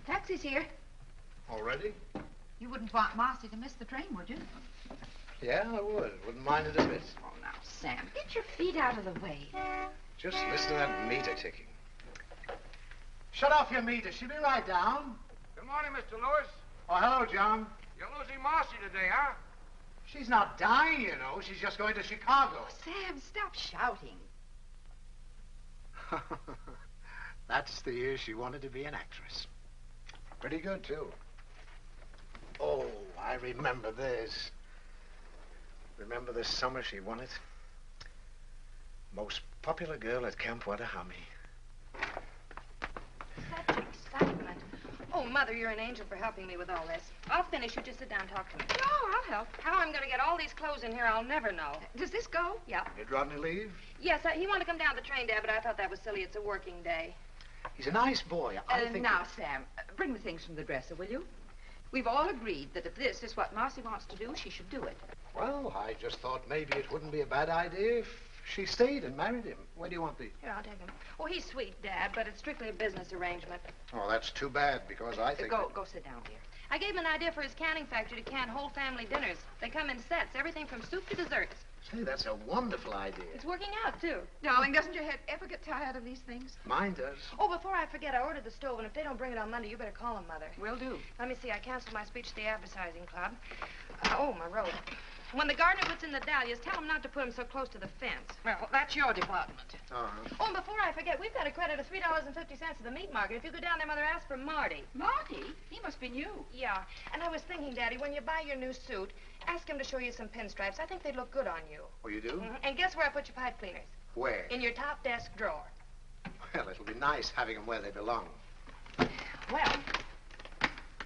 Taxi's here. Already? You wouldn't want Marcy to miss the train, would you? Yeah, I would. Wouldn't mind it a bit. Oh, now, Sam, get your feet out of the way. Just listen to that meter ticking. Shut off your meter. She'll be right down. Good morning, Mr. Lewis. Oh, hello, John. You're losing Marcy today, huh? She's not dying, you know. She's just going to Chicago. Oh, Sam, stop shouting. That's the year she wanted to be an actress. Pretty good, too. Oh, I remember this. Remember this summer she won it? Most popular girl at Camp Wattahami. Such excitement. Oh, Mother, you're an angel for helping me with all this. I'll finish. You just sit down and talk to me. No, I'll help. How I'm going to get all these clothes in here, I'll never know. Does this go? Yeah. Did Rodney leave? Yes, he wanted to come down the train, Dad, but I thought that was silly. It's a working day. He's a nice boy. I think... Now, Sam, bring the things from the dresser, will you? We've all agreed that if this is what Marcy wants to do, she should do it. Well, I just thought maybe it wouldn't be a bad idea if she stayed and married him. Where do you want these? Here, I'll take him. Oh, he's sweet, Dad, but it's strictly a business arrangement. Oh, that's too bad, because I think... Go sit down, dear. I gave him an idea for his canning factory to can whole family dinners. They come in sets, everything from soup to desserts. Say, that's a wonderful idea. It's working out, too. Darling, doesn't your head ever get tired of these things? Mine does. Oh, before I forget, I ordered the stove, and if they don't bring it on Monday, you better call them, Mother. Will do. Let me see. I canceled my speech to the advertising club. Oh, my robe. When the gardener puts in the dahlias, tell him not to put them so close to the fence. Well, that's your department. Oh, and before I forget, we've got a credit of $3.50 at the meat market. If you go down there, Mother, ask for Marty. Marty? He must be new. Yeah. And I was thinking, Daddy, when you buy your new suit, ask him to show you some pinstripes. I think they'd look good on you. Oh, you do? And guess where I put your pipe cleaners? Where? In your top desk drawer. Well, it'll be nice having them where they belong. Well,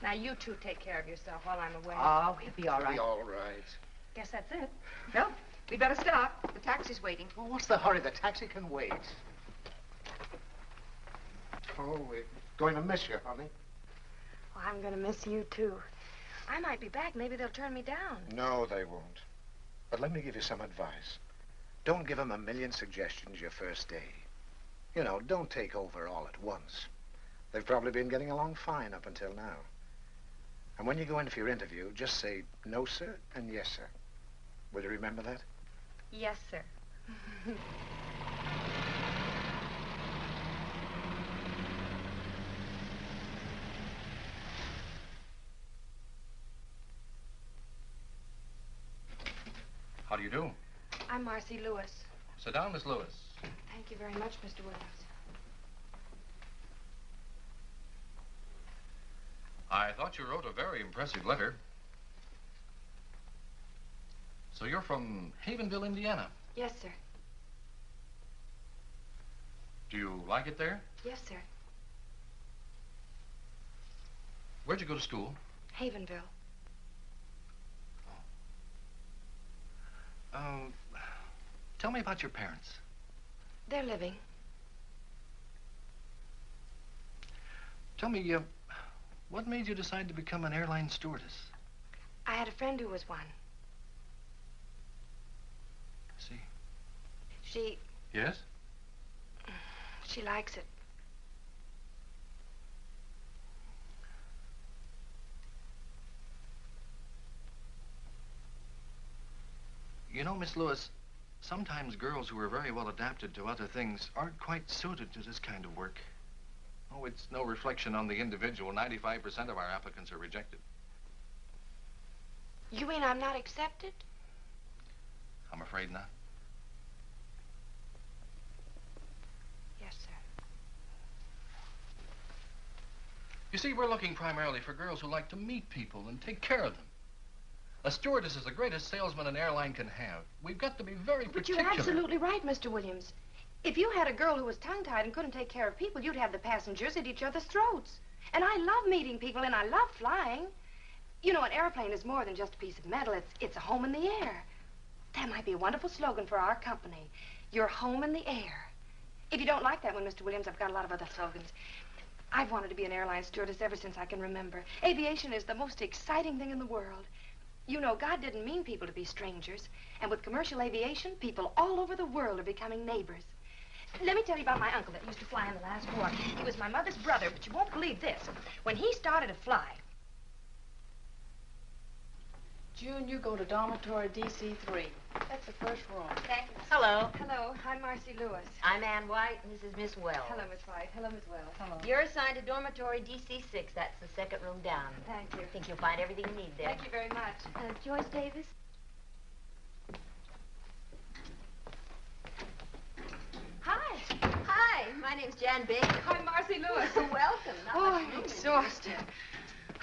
now you two take care of yourself while I'm away. Oh, we'll be all right. Be all right. Guess that's it. Well, we'd better start. The taxi's waiting. Well, what's the hurry? The taxi can wait. Oh, we're going to miss you, honey. Well, I'm going to miss you, too. I might be back. Maybe they'll turn me down. No, they won't. But let me give you some advice. Don't give them a million suggestions your first day. You know, don't take over all at once. They've probably been getting along fine up until now. And when you go in for your interview, just say, no, sir, and yes, sir. Will you remember that? Yes, sir. How do you do? I'm Marcy Lewis. Sit down, Miss Lewis. Thank you very much, Mr. Williams. I thought you wrote a very impressive letter. So you're from Havenville, Indiana. Yes, sir. Do you like it there? Yes, sir. Where'd you go to school? Havenville. Tell me about your parents. They're living. Tell me, what made you decide to become an airline stewardess? I had a friend who was one. Yes? She likes it. You know, Miss Lewis, sometimes girls who are very well adapted to other things aren't quite suited to this kind of work. Oh, it's no reflection on the individual. 95% of our applicants are rejected. You mean I'm not accepted? I'm afraid not. Yes, sir. You see, we're looking primarily for girls who like to meet people and take care of them. A stewardess is the greatest salesman an airline can have. We've got to be very But particular. you're absolutely right, Mr. Williams. If you had a girl who was tongue-tied and couldn't take care of people, you'd have the passengers at each other's throats. And I love meeting people, and I love flying. You know, an airplane is more than just a piece of metal. It's a home in the air. That might be a wonderful slogan for our company. Your home in the air. If you don't like that one, Mr. Williams, I've got a lot of other slogans. I've wanted to be an airline stewardess ever since I can remember. Aviation is the most exciting thing in the world. You know, God didn't mean people to be strangers. And with commercial aviation, people all over the world are becoming neighbors. Let me tell you about my uncle that used to fly in the last war. He was my mother's brother, but you won't believe this. When he started to fly... June, you go to dormitory DC3. That's the first room. Thank you. Hello. Hello, I'm Marcy Lewis. I'm Ann White, and this is Miss Wells. Hello, Miss White. Hello, Miss Wells. Hello. You're assigned to dormitory DC6. That's the second room down. Thank you. I think you'll find everything you need there. Thank you very much. Joyce Davis? Hi. Hi, my name's Jan Baker. I'm Marcy Lewis. Welcome. Not Oh, much I'm room in exhausted.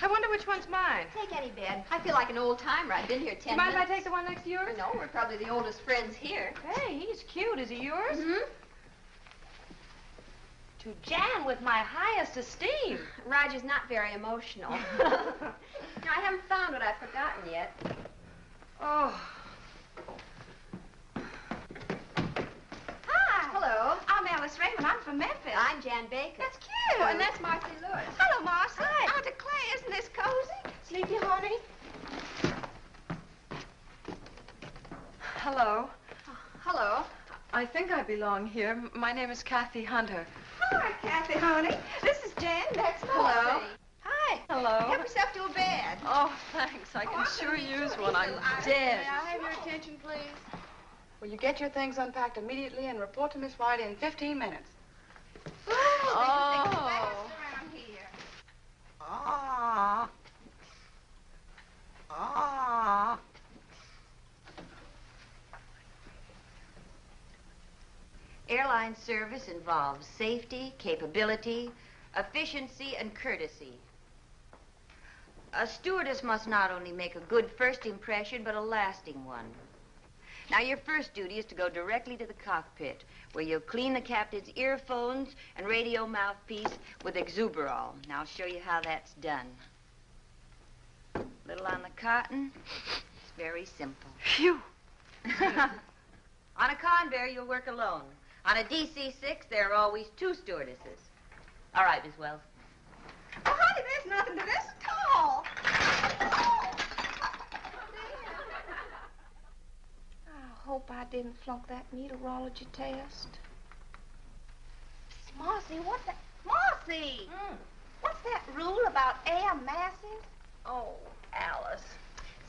I wonder which one's mine. here. Take any bed. I feel like an old timer. I've been here 10 Do you mind if I minutes. take the one next to yours? No, we're probably the oldest friends here. Hey, he's cute. Is he yours? Mm-hmm. To Jan with my highest esteem. Roger's not very emotional. No, I haven't found what I've forgotten yet. Oh. Hi. Hello. I'm Alice Raymond. I'm from Memphis. I'm Jan Baker. That's cute. Oh, and that's Marcy Lewis. Hello, Marcy. Hi. I declare, isn't this cozy? Sleepy, honey? Hello. Hello. I think I belong here. My name is Kathy Hunter. Hi, Kathy, honey. This is Jan. That's Hello. Marcy. Hi. Hello. Help yourself to a bed. Oh, thanks. I can sure use one. I'm dead. May I have your attention, please? Will you get your things unpacked immediately and report to Miss White in 15 minutes? Oh. Ah. Ah. Airline service involves safety, capability, efficiency, and courtesy. A stewardess must not only make a good first impression, but a lasting one. Now, your first duty is to go directly to the cockpit, where you'll clean the captain's earphones and radio mouthpiece with Exuberol. Now, I'll show you how that's done. Little on the cotton. It's very simple. Phew. On a Convair, you'll work alone. On a DC-6, there are always two stewardesses. All right, Miss Wells. Oh, honey, there's nothing to this at all. I hope I didn't flunk that meteorology test. Marcy, what's that? Marcy! What's that rule about air masses? Oh, Alice.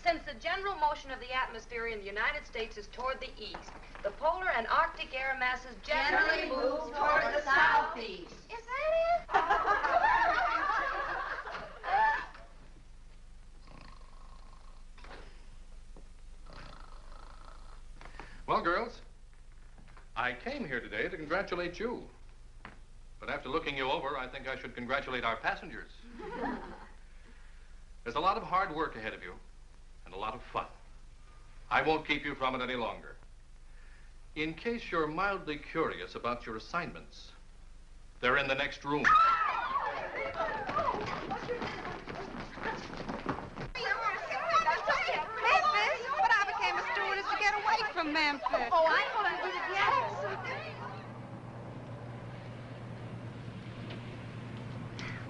Since the general motion of the atmosphere in the United States is toward the east, the polar and Arctic air masses generally move toward the southeast. Is that it? Well, girls, I came here today to congratulate you. But after looking you over, I think I should congratulate our passengers. There's a lot of hard work ahead of you and a lot of fun. I won't keep you from it any longer. In case you're mildly curious about your assignments, they're in the next room. Memphis? But I became a stewardess to get away from Memphis. Oh, I know you did it, yes.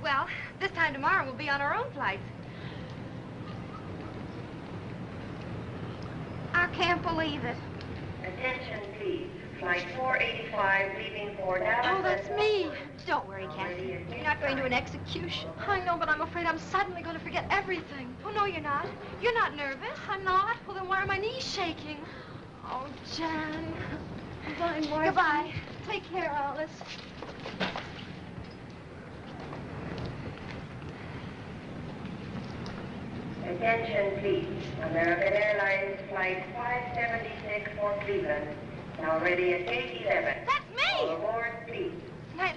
Well, this time tomorrow we'll be on our own flights. I can't believe it. Attention, please. Flight 485 leaving for Dallas. Oh, that's me. Don't worry, Kathy. You're not going to an execution. I know, but I'm afraid I'm suddenly going to forget everything. Oh, no, you're not. You're not nervous. I'm not. Well, then why are my knees shaking? Oh, Jan. Goodbye, Marcy. Goodbye. Take care, Alice. Attention, please. American Airlines Flight 576 for Cleveland. Now ready at gate 11. That's All me! aboard, please.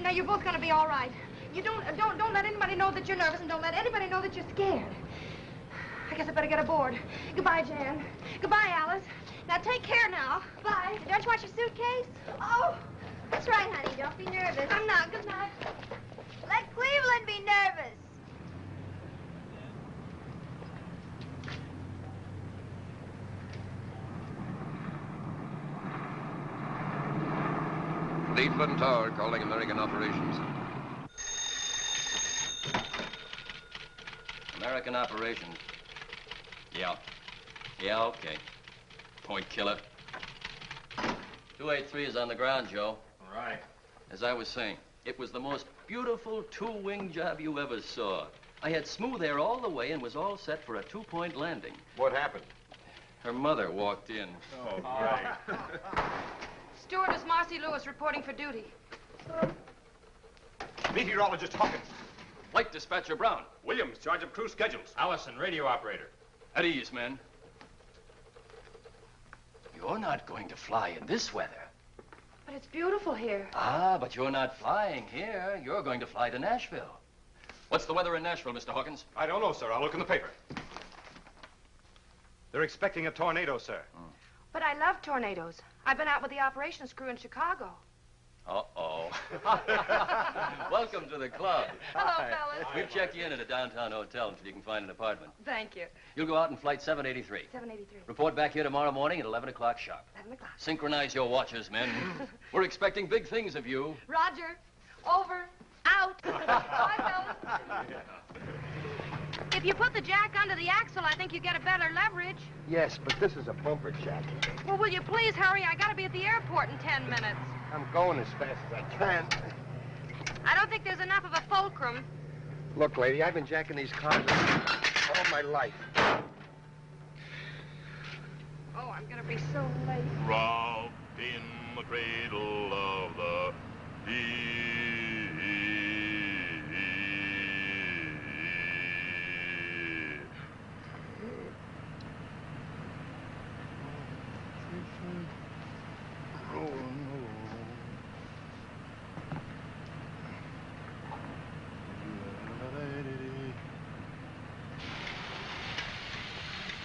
Now, you're both going to be all right. You don't let anybody know that you're nervous, and don't let anybody know that you're scared. I guess I better get aboard. Goodbye, Jan. Goodbye, Alice. Now, take care now. Bye. Don't you want your suitcase? Oh, That's right, honey. Don't be nervous. I'm not. Good night. Let Cleveland be nervous. Cleveland Tower calling American Operations. American Operations. Yeah. Yeah, okay. Point killer. 283 is on the ground, Joe. All right. As I was saying, it was the most beautiful two-wing job you ever saw. I had smooth air all the way and was all set for a two-point landing. What happened? Her mother walked in. Oh, right. Stewardess Marcy Lewis reporting for duty. Meteorologist Hawkins. Flight Dispatcher Brown. Williams, charge of crew schedules. Allison, radio operator. At ease, men. You're not going to fly in this weather. But it's beautiful here. Ah, but you're not flying here. You're going to fly to Nashville. What's the weather in Nashville, Mr. Hawkins? I don't know, sir. I'll look in the paper. They're expecting a tornado, sir. But I love tornadoes. I've been out with the operations crew in Chicago. Uh-oh. Welcome to the club. Hello, fellas. We've checked you in at a downtown hotel until you can find an apartment. Thank you. You'll go out in flight 783. 783. Report back here tomorrow morning at 11 o'clock sharp. 11 o'clock. Synchronize your watches, men. We're expecting big things of you. Roger. Over. Out. Bye, fellas. If you put the jack under the axle, I think you get a better leverage. Yes, but this is a bumper jack. Well, will you please hurry? I gotta be at the airport in 10 minutes. I'm going as fast as I can. I don't think there's enough of a fulcrum. Look, lady, I've been jacking these cars all my life. Oh, I'm gonna be so late. Robbed in the cradle of the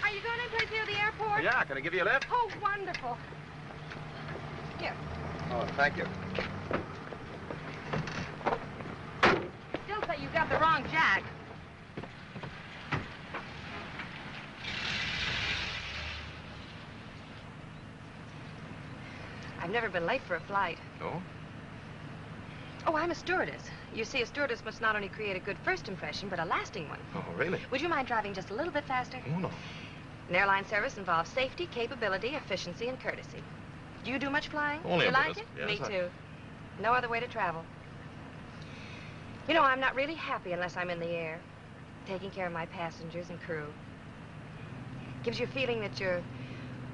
Are you going anyplace near the airport? Yeah, can I give you a lift? Oh, wonderful. Here. Oh, thank you. Still say you got the wrong jack. I've never been late for a flight. No? Oh, I'm a stewardess. You see, a stewardess must not only create a good first impression, but a lasting one. Oh, really? Would you mind driving just a little bit faster? Oh, no. An airline service involves safety, capability, efficiency, and courtesy. Do you do much flying? Only you a like bit, it? yes, Me I- too. No other way to travel. You know, I'm not really happy unless I'm in the air, taking care of my passengers and crew. Gives you a feeling that you're,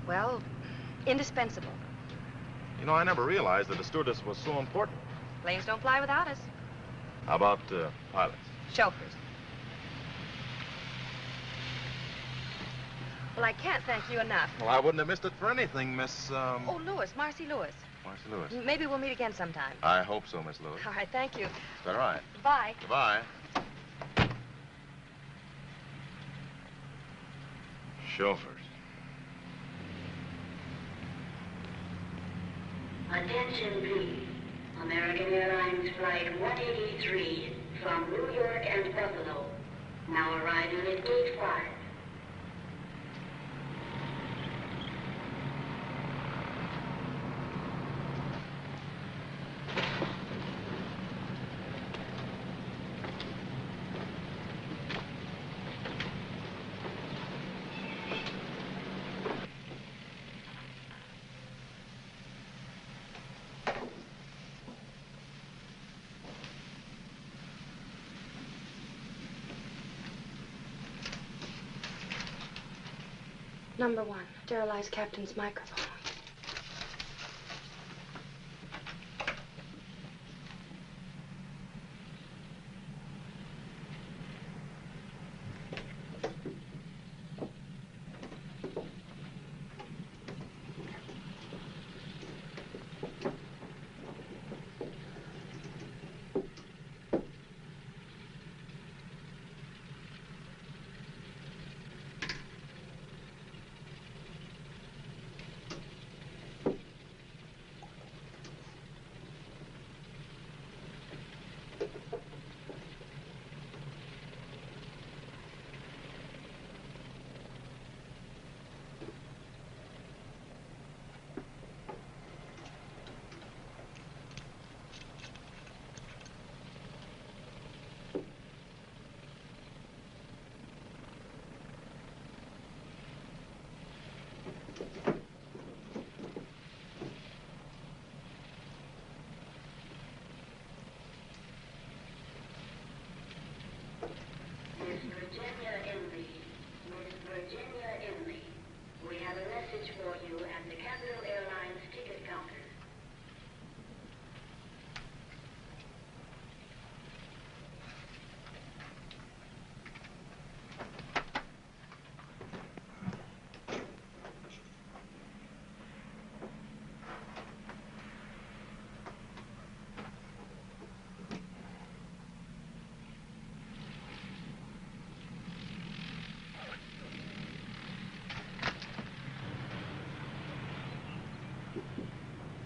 well, indispensable. You know, I never realized that a stewardess was so important. Planes don't fly without us. How about pilots? Chauffeurs. Well, I can't thank you enough. Well, I wouldn't have missed it for anything, Miss, Oh, Lewis, Marcy Lewis. Marcy Lewis. Maybe we'll meet again sometime. I hope so, Miss Lewis. All right, thank you. Is that all right? Bye. Goodbye. Chauffeurs. Attention, please. American Airlines Flight 183 from New York and Buffalo. Now arriving at gate 5. Number 1, sterilize captain's microphone.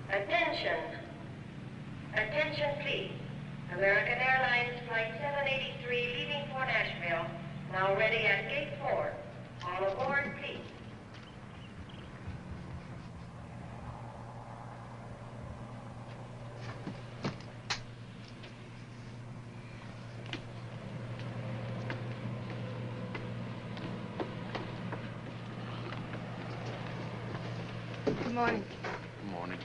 Attention. Attention, please. American Airlines Flight 783 leaving for Nashville. Now ready at Gate 4. All aboard, please. Good morning. Good morning.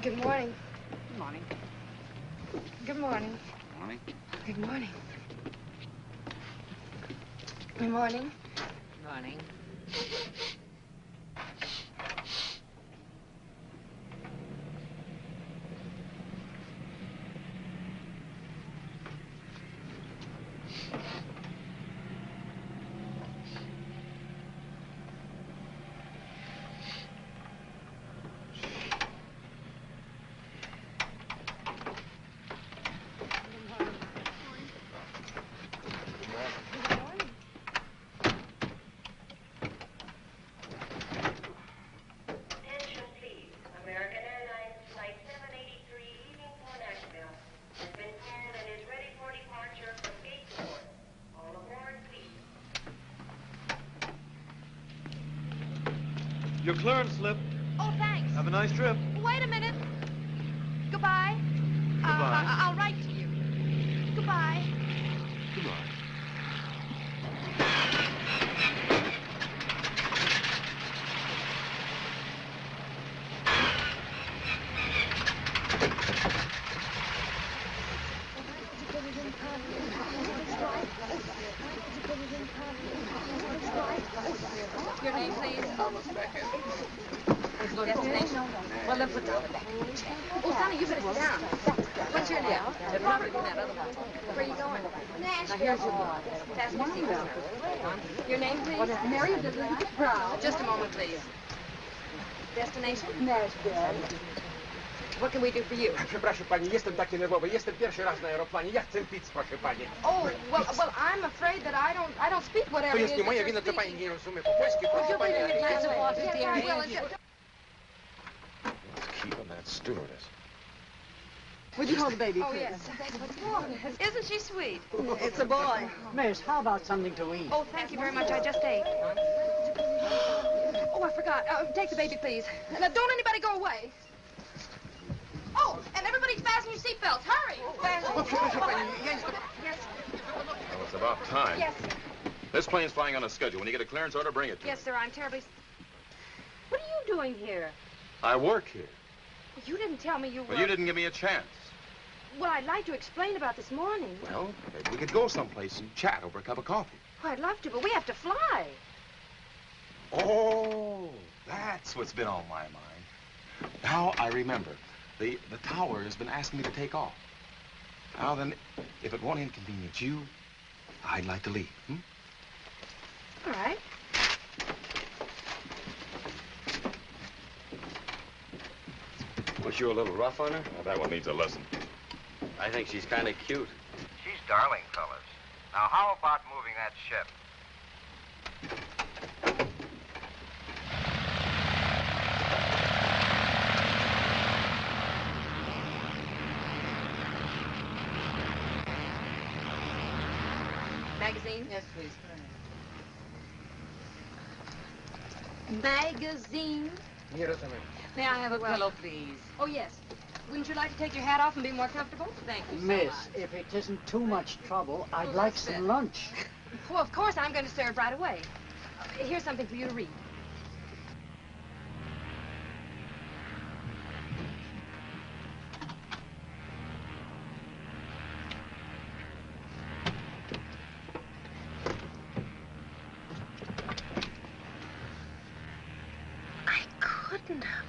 Good morning. Good morning. Good morning. Morning. Good morning. Good morning. Morning. Attention, please. American Airlines Flight 783 leaving for Nashville has been called and is ready for departure from Gate 4. All aboard, please. Your clearance slip. Oh, thanks. Have a nice trip. Wait a minute. Goodbye. Goodbye. I'll write to you. Goodbye. Goodbye. Your name, please? Destination? Well, then put down the back. Oh, Sonny, you better sit down. What's your name? It'll probably be that other one. Where are you going? Now, here's your book. Fasten your seatbelt. Your name, please? Mary Elizabeth Brown. Just a moment, please. Destination? Nashville. What can we do for you? Przepraszam pani, jestem taki nerwowy. Jestem pierwszy raz na aeroplanie. Ja chcę pić, proszę pani. Oh, well, I'm afraid that I don't speak whatever To it jest is nie that moja you're wina, to pani speaking. nie rozumie po polsku, proszę pani. Yes, I will. Keep on that stewardess. Would you hold the baby, Oh, please? yes. Isn't she sweet? It's a boy. Miss, how about something to eat? Oh, thank you very much. I just ate. Oh, I forgot. Take the baby, please. Now, don't anybody go away. Oh, and everybody fasten your seatbelts. Hurry. Yes. Well, it's about time. Yes. This plane's flying on a schedule. When you get a clearance order, bring it to me. Yes, sir. I'm terribly... What are you doing here? I work here. You didn't tell me you were... Well, you didn't give me a chance. Well, I'd like to explain about this morning. Well, maybe we could go someplace and chat over a cup of coffee. Oh, I'd love to, but we have to fly. Oh, that's what's been on my mind. Now I remember. The tower has been asking me to take off. Now then, if it won't inconvenience you, I'd like to leave. All right. Was you a little rough on her? Well, that one needs a lesson. I think she's kind of cute. She's darling, fellas. Now, how about moving that ship? Magazine? Yes, please. Magazine? Here is a minute. May I have a pillow, please? Oh, yes. Wouldn't you like to take your hat off and be more comfortable? Thank you so Miss, much. if it isn't too much trouble, I'd like some lunch. Well, of course, I'm going to serve right away. Here's something for you to read. I couldn't have.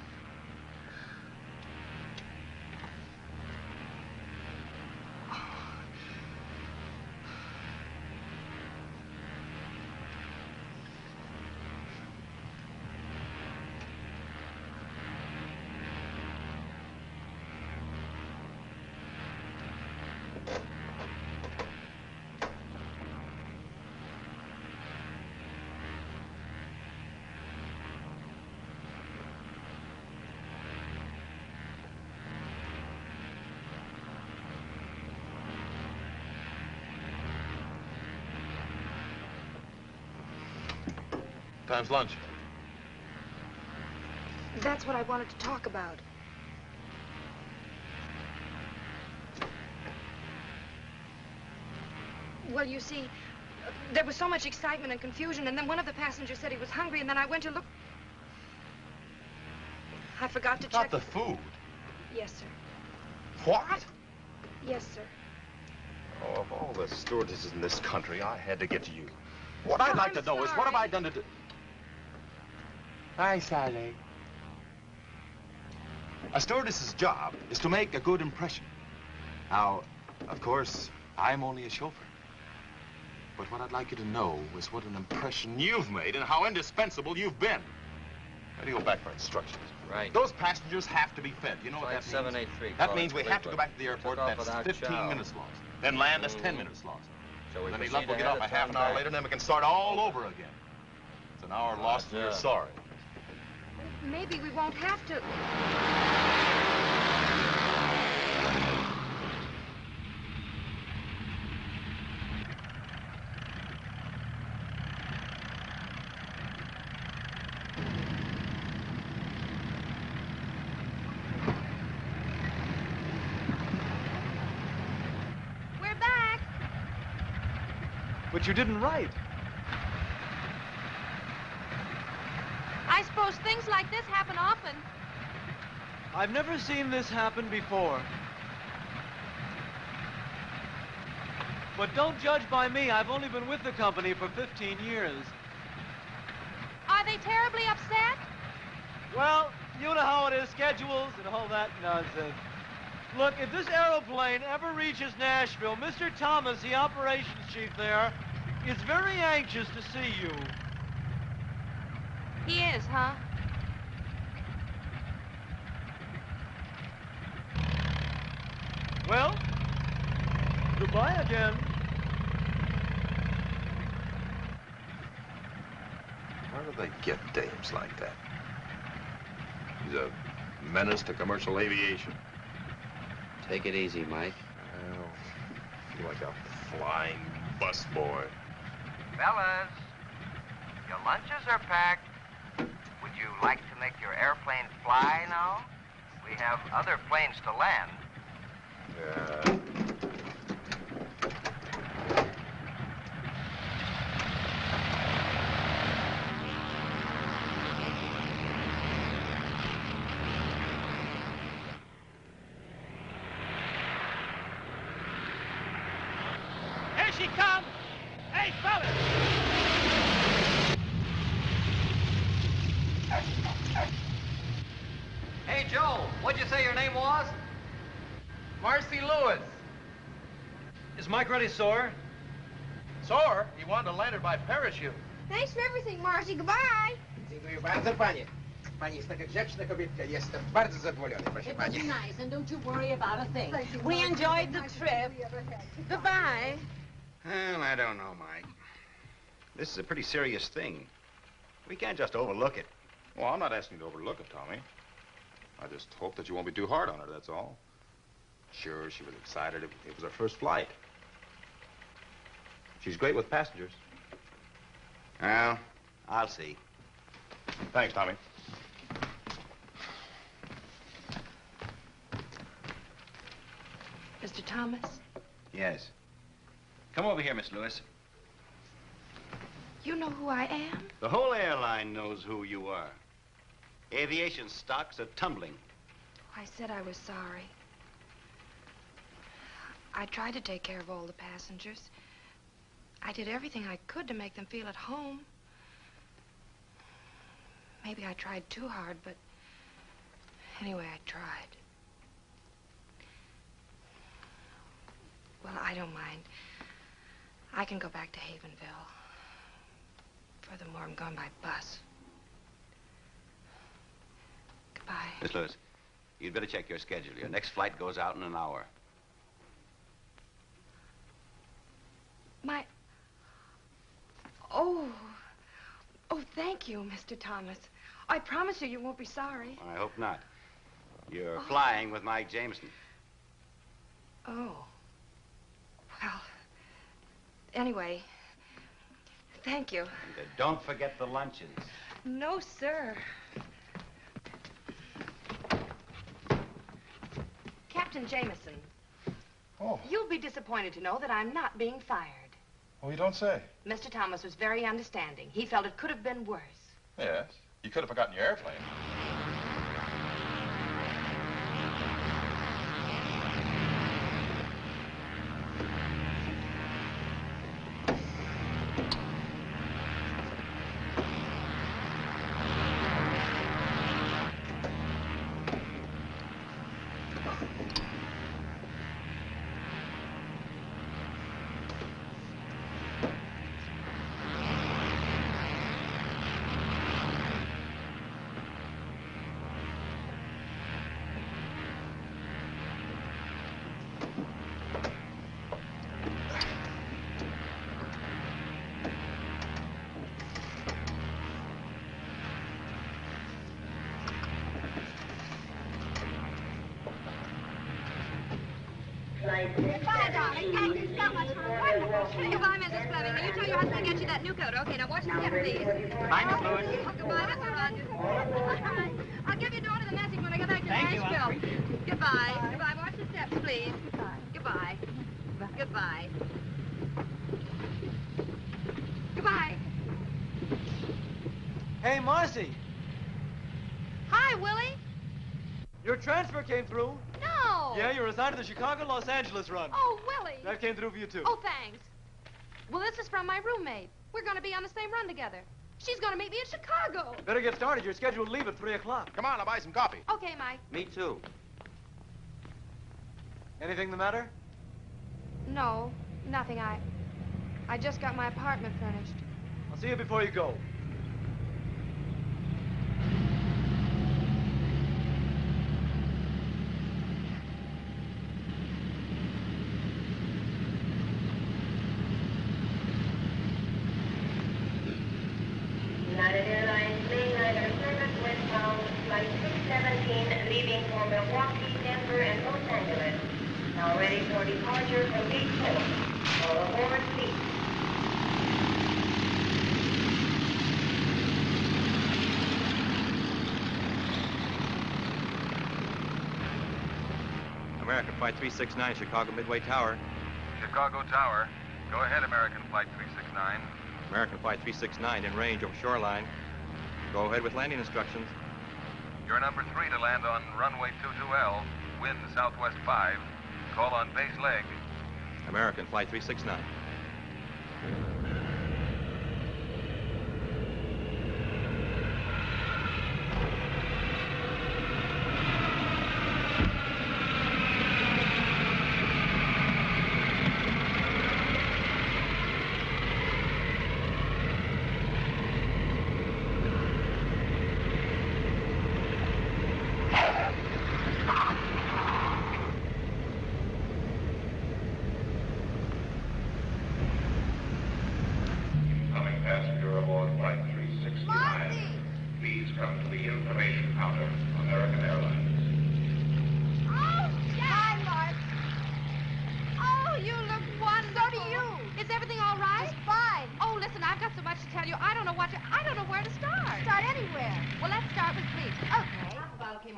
Time's lunch. That's what I wanted to talk about. Well, you see, there was so much excitement and confusion, and then one of the passengers said he was hungry, and then I went to look. I forgot to check. Not the food. Yes, sir. What? Yes, sir. Oh, of all the stewardesses in this country, I had to get to you. What I'd like to know is, what have I done to do? Hi, Sally. A stewardess's job is to make a good impression. Now, of course, I'm only a chauffeur. But what I'd like you to know is what an impression you've made and how indispensable you've been. Ready to go back for instructions. Right. Those passengers have to be fed. You know what that means? 783. That means we have to go back to the airport. Took off That's without 15 chow. minutes lost. Then land, that's 10 minutes lost. So we Then proceed luck, we'll get ahead off a at half an time hour back. later, and then we can start all over again. It's an hour lost, and you're Roger. sorry. Maybe we won't have to. We're back. But you didn't write. I suppose things like this happen often. I've never seen this happen before. But don't judge by me. I've only been with the company for 15 years. Are they terribly upset? Well, you know how it is, schedules and all that nonsense. Look, if this aeroplane ever reaches Nashville, Mr. Thomas, the operations chief there, is very anxious to see you. He is, huh? Well, goodbye again. Where do they get dames like that? He's a menace to commercial aviation. Take it easy, Mike. Well, I feel like a flying busboy. Fellas, your lunches are packed. Would you like to make your airplane fly now? We have other planes to land. Here she comes! Hey, fellas! Joe, what'd you say your name was? Marcy Lewis. Is Mike ready, sore? Sore? He wanted to land it by parachute. Thanks for everything, Marcy. Goodbye. Dziękuję bardzo, panie. Pani jest taka grzeczna kobietka. Jestem bardzo zadowolony, proszę It was pani. nice, and don't you worry about a thing. We enjoyed the trip. Goodbye. Well, I don't know, Mike. This is a pretty serious thing. We can't just overlook it. Well, I'm not asking you to overlook it, Tommy. I just hope that you won't be too hard on her, that's all. Sure, she was excited. It was her first flight. She's great with passengers. Well, I'll see. Thanks, Tommy. Mr. Thomas? Yes. Come over here, Miss Lewis. You know who I am? The whole airline knows who you are. Aviation stocks are tumbling. I said I was sorry. I tried to take care of all the passengers. I did everything I could to make them feel at home. Maybe I tried too hard, but anyway, I tried. Well, I don't mind. I can go back to Havenville. Furthermore, I'm going by bus. Goodbye. Miss Lewis, you'd better check your schedule. Your next flight goes out in an hour. Oh, thank you, Mr. Thomas. I promise you won't be sorry. I hope not. You're flying with Mike Jameson. Oh. Well, anyway, thank you. And don't forget the luncheons. No, sir. Captain Jameson. Oh. You'll be disappointed to know that I'm not being fired. Oh, you don't say? Mr. Thomas was very understanding. He felt it could have been worse. Yes. You could have forgotten your airplane. Goodbye, darling. Thank you so much for a wonderful trip. Goodbye, Mrs. Fleming. Now, you tell your husband to get you that new coat. Okay, now watch the step, please. Bye, Miss Lewis. Oh, goodbye, Mr. Rogers. All right. I'll give your daughter the message when I get back to Thank you, Nashville. Goodbye. Goodbye. Watch the steps, please. Goodbye. Goodbye. Goodbye. Hey, Marcy, Hi, Willie. your transfer came through. No. Yeah, you're assigned to the Chicago-Los Angeles run. Oh, Willie. That came through for you, too. Oh, thanks. Well, this is from my roommate. We're going to be on the same run together. She's going to meet me in Chicago. Better get started. You're scheduled to leave at 3 o'clock. Come on, I'll buy some coffee. Okay, Mike. Me too. Anything the matter? No, nothing. I just got my apartment furnished. I'll see you before you go. United Airlines mainliner service westbound, flight 617, leaving for Milwaukee, Denver, and Los Angeles. Now ready for departure from Gate 4. All aboard, please. American Flight 369, Chicago Midway Tower. Chicago Tower. Go ahead, American Flight 369. American Flight 369 in range over shoreline. Go ahead with landing instructions. You're number 3 to land on runway 22L. Wind southwest 5. Call on base leg. American Flight 369.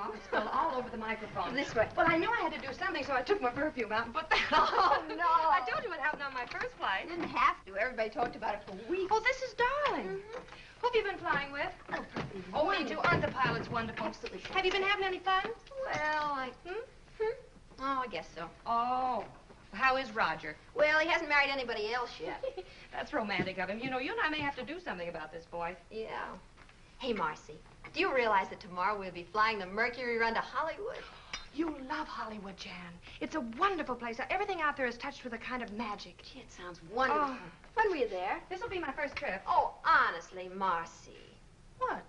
off. It spilled all over the microphone. This way. Well, I knew I had to do something, so I took my perfume out and put that on. Oh, no. I told you what happened on my first flight. You didn't have to. Everybody talked about it for weeks. Oh, this is darling. Who have you been flying with? Oh, ain't you? Aren't the pilots wonderful? Absolutely. Have you been having any fun? Well, Oh, I guess so. Oh. How is Roger? Well, he hasn't married anybody else yet. That's romantic of him. You know, you and I may have to do something about this boy. Yeah. Hey, Marcy, do you realize that tomorrow we'll be flying the Mercury run to Hollywood? You love Hollywood, Jan. It's a wonderful place. Everything out there is touched with a kind of magic. Gee, it sounds wonderful. Oh. When were you there? This will be my first trip. Oh, honestly, Marcy. What?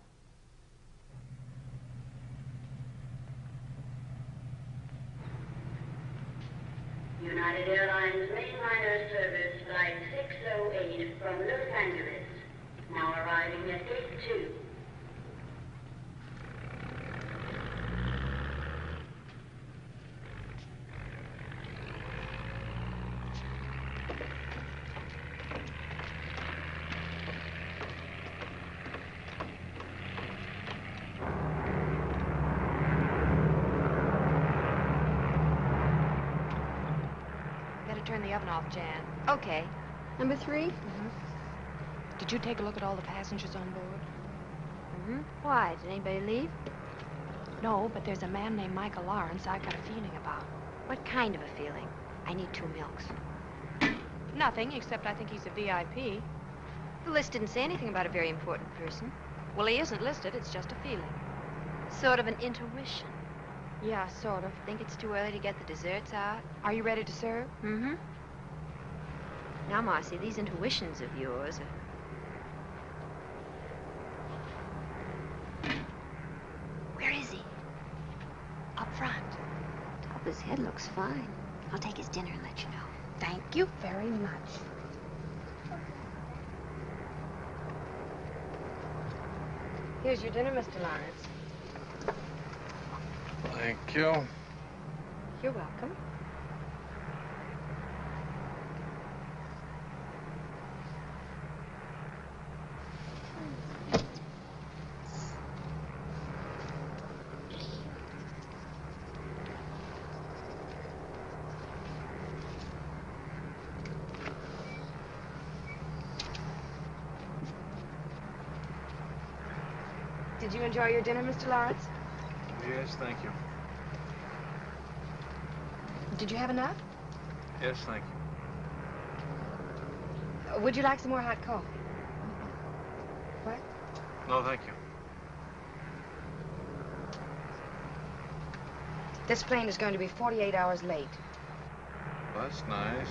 United Airlines mainliner service flight 608 from Los Angeles, now arriving at gate 2. Turn the oven off, Jan. Okay. Number 3? Did you take a look at all the passengers on board? Why? Did anybody leave? No, but there's a man named Michael Lawrence I've got a feeling about. What kind of a feeling? I need 2 milks. Nothing, except I think he's a VIP. The list didn't say anything about a very important person. Well, he isn't listed. It's just a feeling. Sort of an intuition. Yeah, sort of. Think it's too early to get the desserts out? Are you ready to serve? Now, Marcy, these intuitions of yours are... Where is he? Up front. Top of his head looks fine. I'll take his dinner and let you know. Thank you very much. Here's your dinner, Mr. Lawrence. Thank you. You're welcome. Did you enjoy your dinner, Mr. Lawrence? Yes, thank you. Did you have enough? Yes, thank you. Would you like some more hot coffee? What? No, thank you. This plane is going to be 48 hours late. That's nice.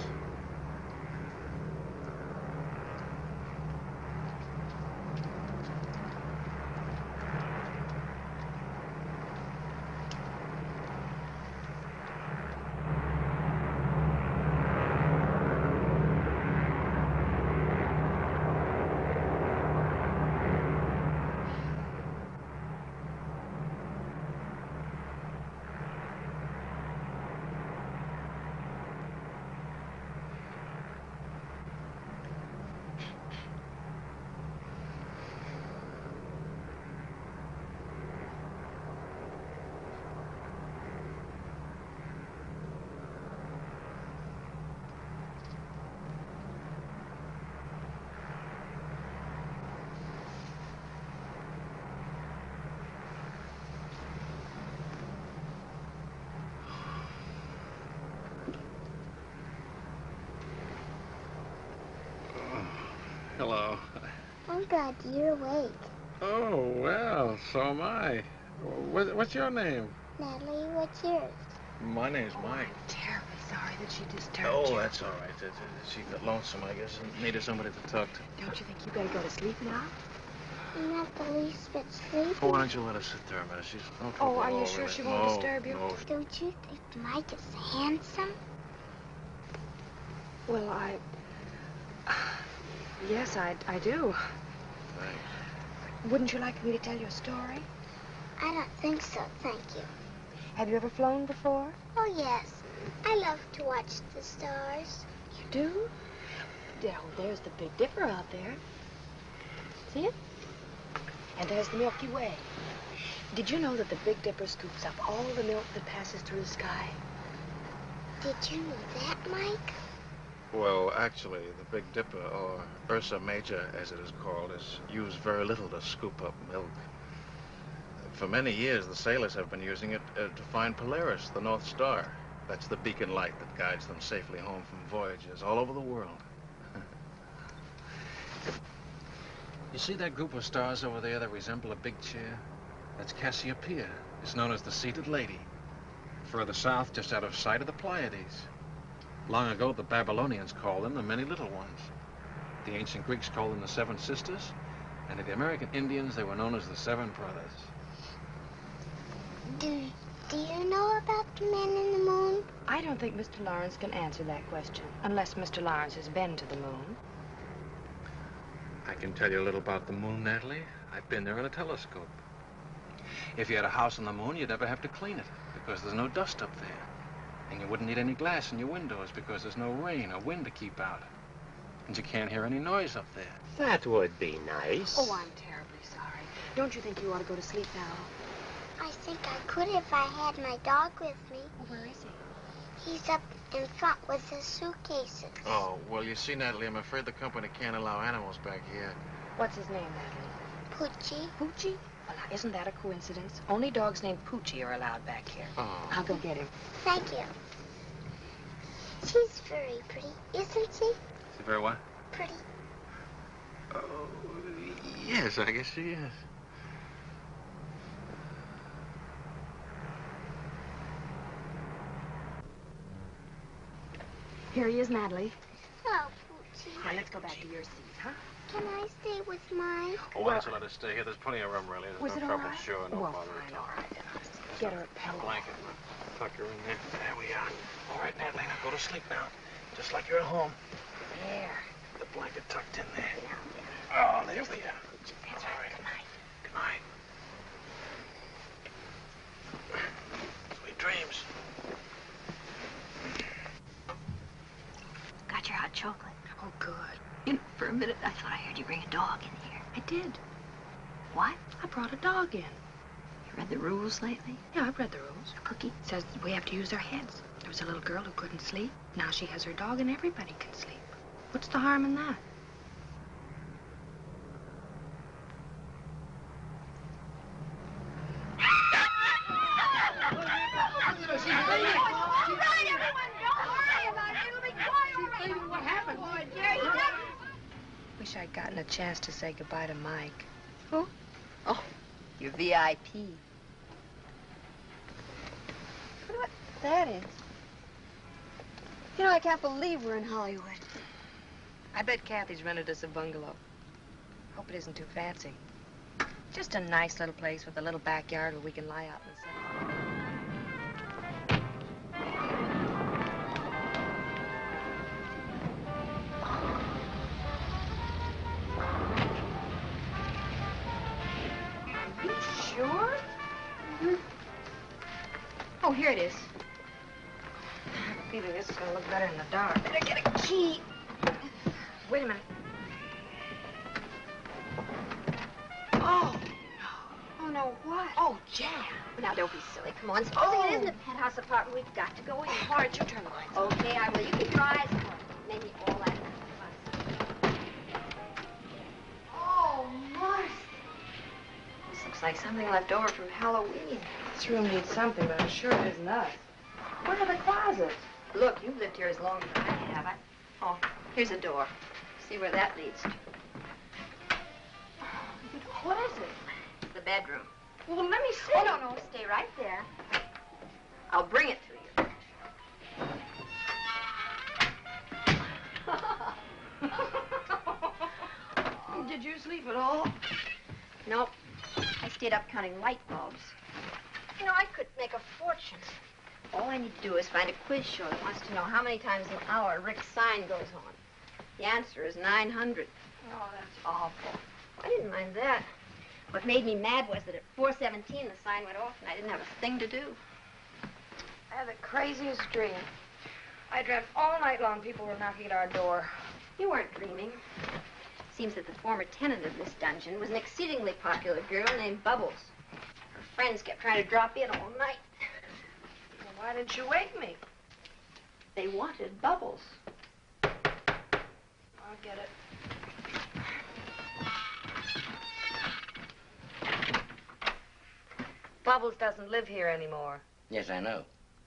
Hello. I'm glad you're awake. Oh, well, so am I. What's your name? Natalie, what's yours? My name's Mike. Terribly sorry that she disturbed you. Oh, that's all right. She got lonesome, I guess, and needed somebody to talk to. Don't you think you better go to sleep now? I'm not the least bit sleepy. Oh, why don't you let her sit there a minute? She's no trouble. Oh, are you over sure it. she won't disturb you? No. Don't you think Mike is handsome? Well, yes, I do. Thanks. Wouldn't you like me to tell you a story? I don't think so, thank you. Have you ever flown before? Oh, yes. I love to watch the stars. You do? Oh, there's the Big Dipper out there. See it? And there's the Milky Way. Did you know that the Big Dipper scoops up all the milk that passes through the sky? Did you know that, Mike? Well, actually, the Big Dipper, or Ursa Major, as it is called, is used very little to scoop up milk. For many years, the sailors have been using it to find Polaris, the North Star. That's the beacon light that guides them safely home from voyages all over the world. You see that group of stars over there that resemble a big chair? That's Cassiopeia. It's known as the Seated Lady. Further south, just out of sight, of the Pleiades. Long ago, the Babylonians called them the Many Little Ones. The ancient Greeks called them the Seven Sisters. And to the American Indians, they were known as the Seven Brothers. Do you know about the man in the moon? I don't think Mr. Lawrence can answer that question, unless Mr. Lawrence has been to the moon. I can tell you a little about the moon, Natalie. I've been there in a telescope. If you had a house on the moon, you'd never have to clean it, because there's no dust up there. And you wouldn't need any glass in your windows, because there's no rain or wind to keep out. And you can't hear any noise up there. That would be nice. Oh, I'm terribly sorry. Don't you think you ought to go to sleep now? I think I could if I had my dog with me. Well, where is he? He's up in front with his suitcases. Oh, well, you see, Natalie, I'm afraid the company can't allow animals back here. What's his name, Natalie? Poochie. Poochie? Well, now, isn't that a coincidence? Only dogs named Poochie are allowed back here. Oh. I'll go get him. Thank you. She's very pretty, isn't she? Is it very what? Pretty. Oh, yes, I guess she is. Here he is, Natalie. Oh, Poochie. Now, let's go back to your seat, huh? Can I stay with Mike? Oh, why don't you let us stay here? There's plenty of room, really. Was There's it no all trouble, right? sure. No Well, bother fine, at all. all right, then I'll get her a pillow. Blanket. Tuck her in there. There we are. All right, Natalie, now go to sleep now. Just like you're at home. There. The blanket tucked in there. Oh, there we are. That's all right. Good night. Good night. Sweet dreams. Got your hot chocolate. Oh, good. You know, for a minute, I thought I heard you bring a dog in here. I did. What? I brought a dog in. You read the rules lately? Yeah, I've read the rules. Cookie? It says we have to use our heads. There was a little girl who couldn't sleep. Now she has her dog and everybody can sleep. What's the harm in that? Wish I'd gotten a chance to say goodbye to Mike. Who? Oh, your VIP. What that is? You know, I can't believe we're in Hollywood. I bet Kathy's rented us a bungalow. Hope it isn't too fancy. Just a nice little place with a little backyard where we can lie out in the sun. Are you sure? Oh, here it is. I have a feeling this is going to look better in the dark. Better get a key. Wait a minute. Oh, no, what? Oh, Jan. Now, don't be silly. Come on. Supposing it isn't a penthouse apartment, we've got to go in. All right, you turn the lights on. Okay, I will. You keep your eyes closed. Maybe all that fuss. Oh, Marcy. This looks like something left over from Halloween. This room needs something, but I'm sure it isn't us. Where are the closets? Look, you've lived here as long as I have. Oh, here's a door. See where that leads to. What is it? The bedroom. Well, let me see. Oh, no, stay right there. I'll bring it to you. Did you sleep at all? Nope. I stayed up counting light bulbs. You know, I could make a fortune. All I need to do is find a quiz show that wants to know how many times an hour Rick's sign goes on. The answer is 900. Oh, that's awful. I didn't mind that. What made me mad was that at 4:17 the sign went off and I didn't have a thing to do. I had the craziest dream. I dreamt all night long people were knocking at our door. You weren't dreaming. Seems that the former tenant of this dungeon was an exceedingly popular girl named Bubbles. Her Friends kept trying to drop in all night. Well, why didn't you wake me? They wanted Bubbles. I'll get it. Bubbles doesn't live here anymore. Yes, I know.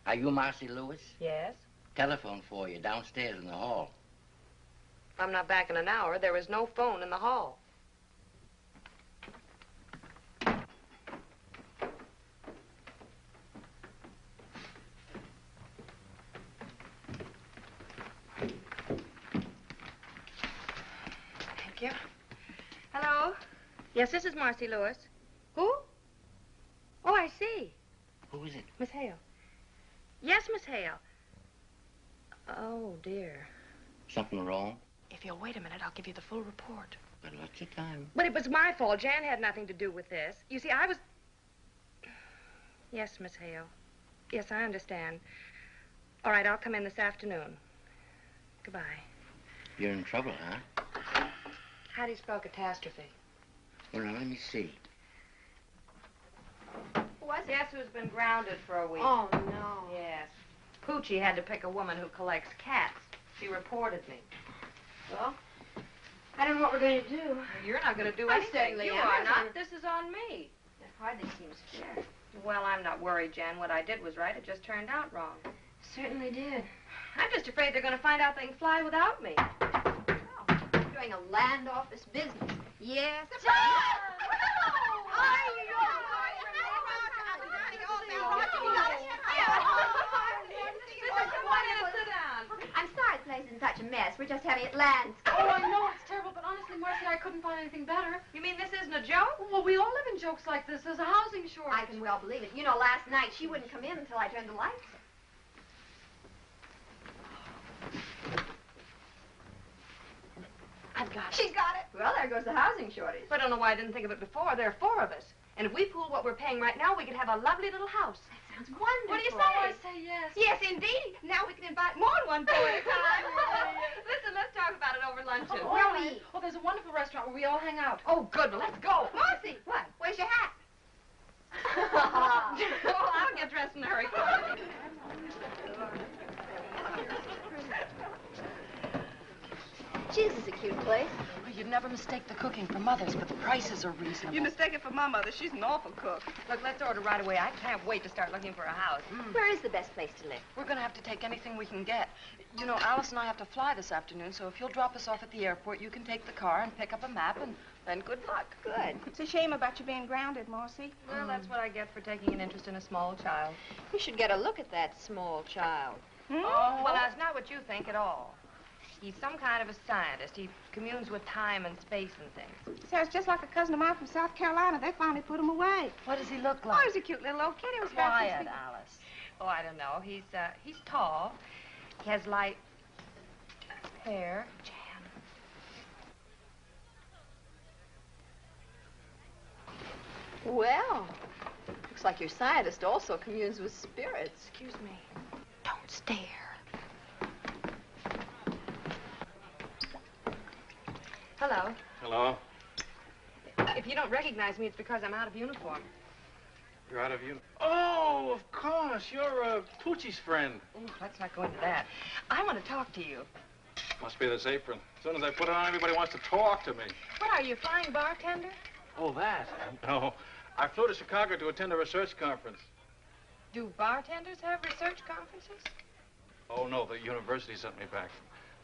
Are you Marcy Lewis? Yes? Telephone for you downstairs in the hall. If I'm not back in an hour, there is no phone in the hall. Thank you. Hello? Yes, this is Marcy Lewis. Who? Oh, I see. Who is it? Miss Hale. Yes, Miss Hale. Oh, dear. Something wrong? If you'll wait a minute, I'll give you the full report. But what's your time? But it was my fault. Jan had nothing to do with this. You see, I was... Yes, Miss Hale. Yes, I understand. All right, I'll come in this afternoon. Goodbye. You're in trouble, huh? How do you spell catastrophe? Well, now, let me see. What? Guess who's been grounded for a week? Oh, no. Yes. Poochie had to pick a woman who collects cats. She reported me. Well, I don't know what we're going to do. You're not going to do I anything. certainly You am. are not. This is on me. That hardly seems fair. Well, I'm not worried, Jan. What I did was right. It just turned out wrong. Certainly did. I'm just afraid they're going to find out they can fly without me. We're doing a land office business. Yes. I'm sorry the place is in such a mess. We're just having it landscaped. Oh, I know it's terrible, but honestly, Marcy, I couldn't find anything better. You mean this isn't a joke? Well, we all live in jokes like this. There's a housing shortage. I can well believe it. You know, last night she wouldn't come in until I turned the lights on. I've got it. She's got it. Well, there goes the housing shortage. I don't know why I didn't think of it before. There are 4 of us. And if we pool what we're paying right now, we could have a lovely little house. That sounds wonderful. What do you say? Oh, I say yes. Yes, indeed. Now we can invite more than one boy at a time. Listen, let's talk about it over luncheon. Where are we? Oh, there's a wonderful restaurant where we all hang out. Oh, good. Well, let's go. Marcy, what? Where's your hat? Well, I'll get dressed in a hurry. Gee, this is a cute place. Well, you'd never mistake the cooking for Mother's, but the prices are reasonable. You mistake it for my mother. She's an awful cook. Look, let's order right away. I can't wait to start looking for a house. Where is the best place to live? We're going to have to take anything we can get. You know, Alice and I have to fly this afternoon, so if you'll drop us off at the airport, you can take the car and pick up a map, and then good luck. Good. It's a shame about you being grounded, Marcy. Well, that's what I get for taking an interest in a small child. We should get a look at that small child. Oh, well, that's not what you think at all. He's some kind of a scientist. He communes with time and space and things. Sounds just like a cousin of mine from South Carolina. They finally put him away. What does he look Oh, like? he's a cute little old kid. He was Quiet, Alice. Oh, I don't know. He's tall. He has light hair. Well, looks like your scientist also communes with spirits. Excuse me. Don't stare. Hello. Hello. If you don't recognize me, it's because I'm out of uniform. You're out of uniform. Oh, of course. You're Poochie's friend. Ooh, let's not go into that. I want to talk to you. Must be this apron. As soon as I put it on, everybody wants to talk to me. What are you, flying bartender? Oh, that? No. I flew to Chicago to attend a research conference. Do bartenders have research conferences? Oh, no, the university sent me back.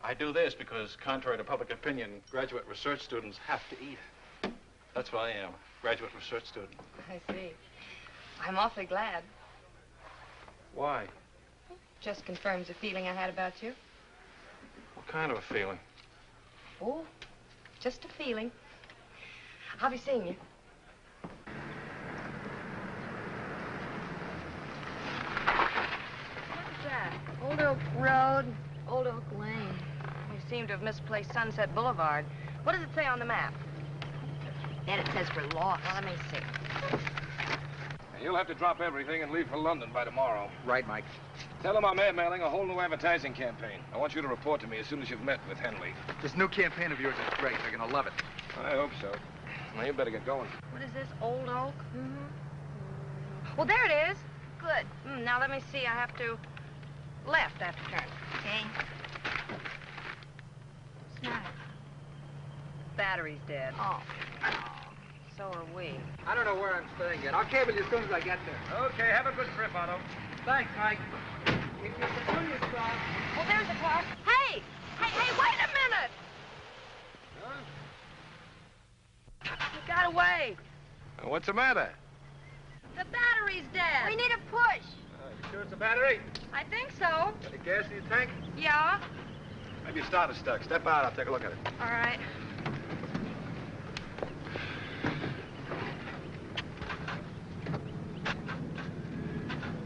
I do this because, contrary to public opinion, graduate research students have to eat. That's what I am, graduate research student. I see. I'm awfully glad. Why? Just confirms a feeling I had about you. What kind of a feeling? Oh, just a feeling. I'll be seeing you. What's that? Old Oak Road, Old Oak Lane. You seem to have misplaced Sunset Boulevard. What does it say on the map? Then it says we're lost. Well, let me see. You'll have to drop everything and leave for London by tomorrow. Right, Mike. Tell them I'm airmailing a whole new advertising campaign. I want you to report to me as soon as you've met with Henley. This new campaign of yours is great. They're going to love it. I hope so. Now, you better get going. What is this, Old Oak? Well, there it is. Good. Now, let me see. I have to left after turn. Okay. What's the matter? Battery's dead. Oh. So are we. I don't know where I'm staying yet. I'll cable you as soon as I get there. Okay, have a good trip, Otto. Thanks, Mike. If you can do your stuff. Well, there's the car. Hey! Hey, wait a minute! Huh? He got away. What's the matter? The battery's dead. We need a push. You sure it's a battery? I think so. Any gas in your tank? Yeah. Maybe your starter's stuck. Step out, I'll take a look at it. All right.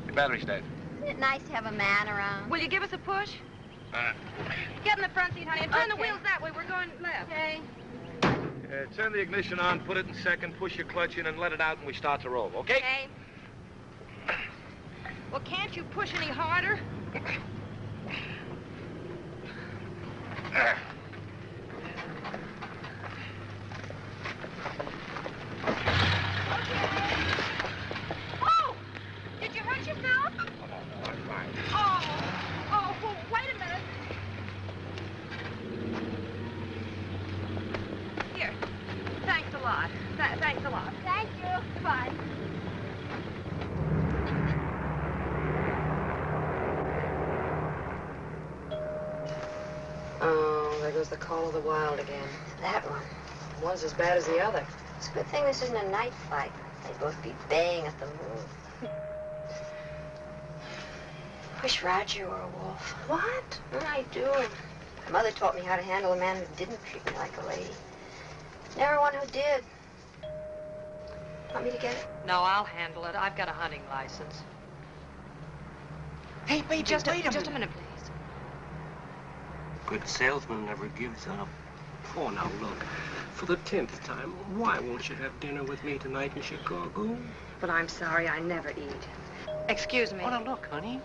Your battery's dead. Isn't it nice to have a man around? Will you give us a push? Get in the front seat, honey, and turn the wheels that way. We're going left. Okay. Turn the ignition on, put it in second, push your clutch in, and let it out, and we start to roll, okay? Okay. Well, can't you push any harder? Oh! Did you hurt yourself? Oh, well, wait a minute. Here. Thanks a lot. Thanks a lot. Thank you. Goodbye. Oh, there goes the call of the wild again. That one. One's as bad as the other. It's a good thing this isn't a night fight. They'd both be baying at the moon. Wish Roger were a wolf. What? I do. My mother taught me how to handle a man who didn't treat me like a lady. Never one who did. Want me to get it? No, I'll handle it. I've got a hunting license. Hey, baby, Just wait a a minute. minute, please. Good salesman never gives up. Oh, now look, for the 10th time, why won't you have dinner with me tonight in Chicago? But I'm sorry, I never eat. Excuse me. Oh, now look, honey.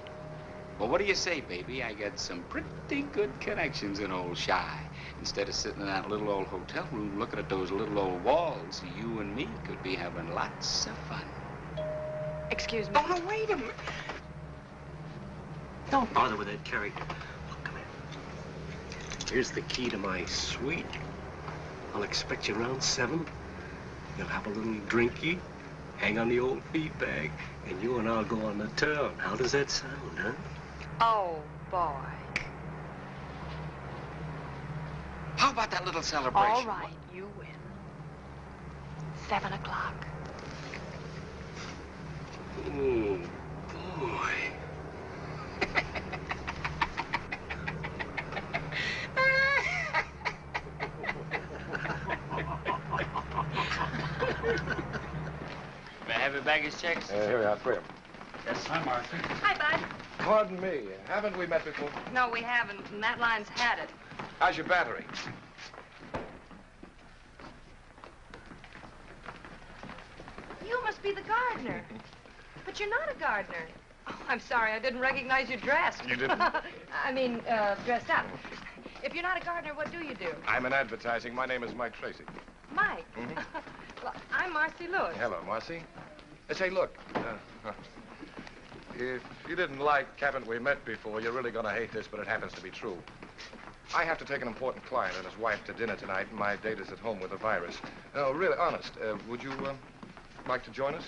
Well, what do you say, baby? I got some pretty good connections in old Shy. Instead of sitting in that little old hotel room looking at those little old walls, you and me could be having lots of fun. Excuse me. Oh, no, wait a minute. Don't bother with that character. Look, come here. Here's the key to my suite. I'll expect you around 7. You'll have a little drinky, hang on the old feed bag, and you and I'll go on the town. How does that sound, huh? Oh, boy. How about that little celebration? All right, you win. 7 o'clock. Oh, boy. May I have your baggage checks? Here we are, 3 of them. Yes. Hi, Marcy. Hi, Bud. Pardon me, haven't we met before? No, we haven't, and that line's had it. How's your battery? You must be the gardener. But you're not a gardener. Oh, I'm sorry, I didn't recognize you dressed. You didn't? I mean, dressed up. If you're not a gardener, what do you do? I'm in advertising. My name is Mike Tracy. Mike. Mhm. Well, I'm Marcy Lewis. Hello, Marcy. Say, look, if you didn't like haven't we met before, you're really going to hate this, but it happens to be true. I have to take an important client and his wife to dinner tonight, and my date is at home with a virus. No, really, honest, would you like to join us?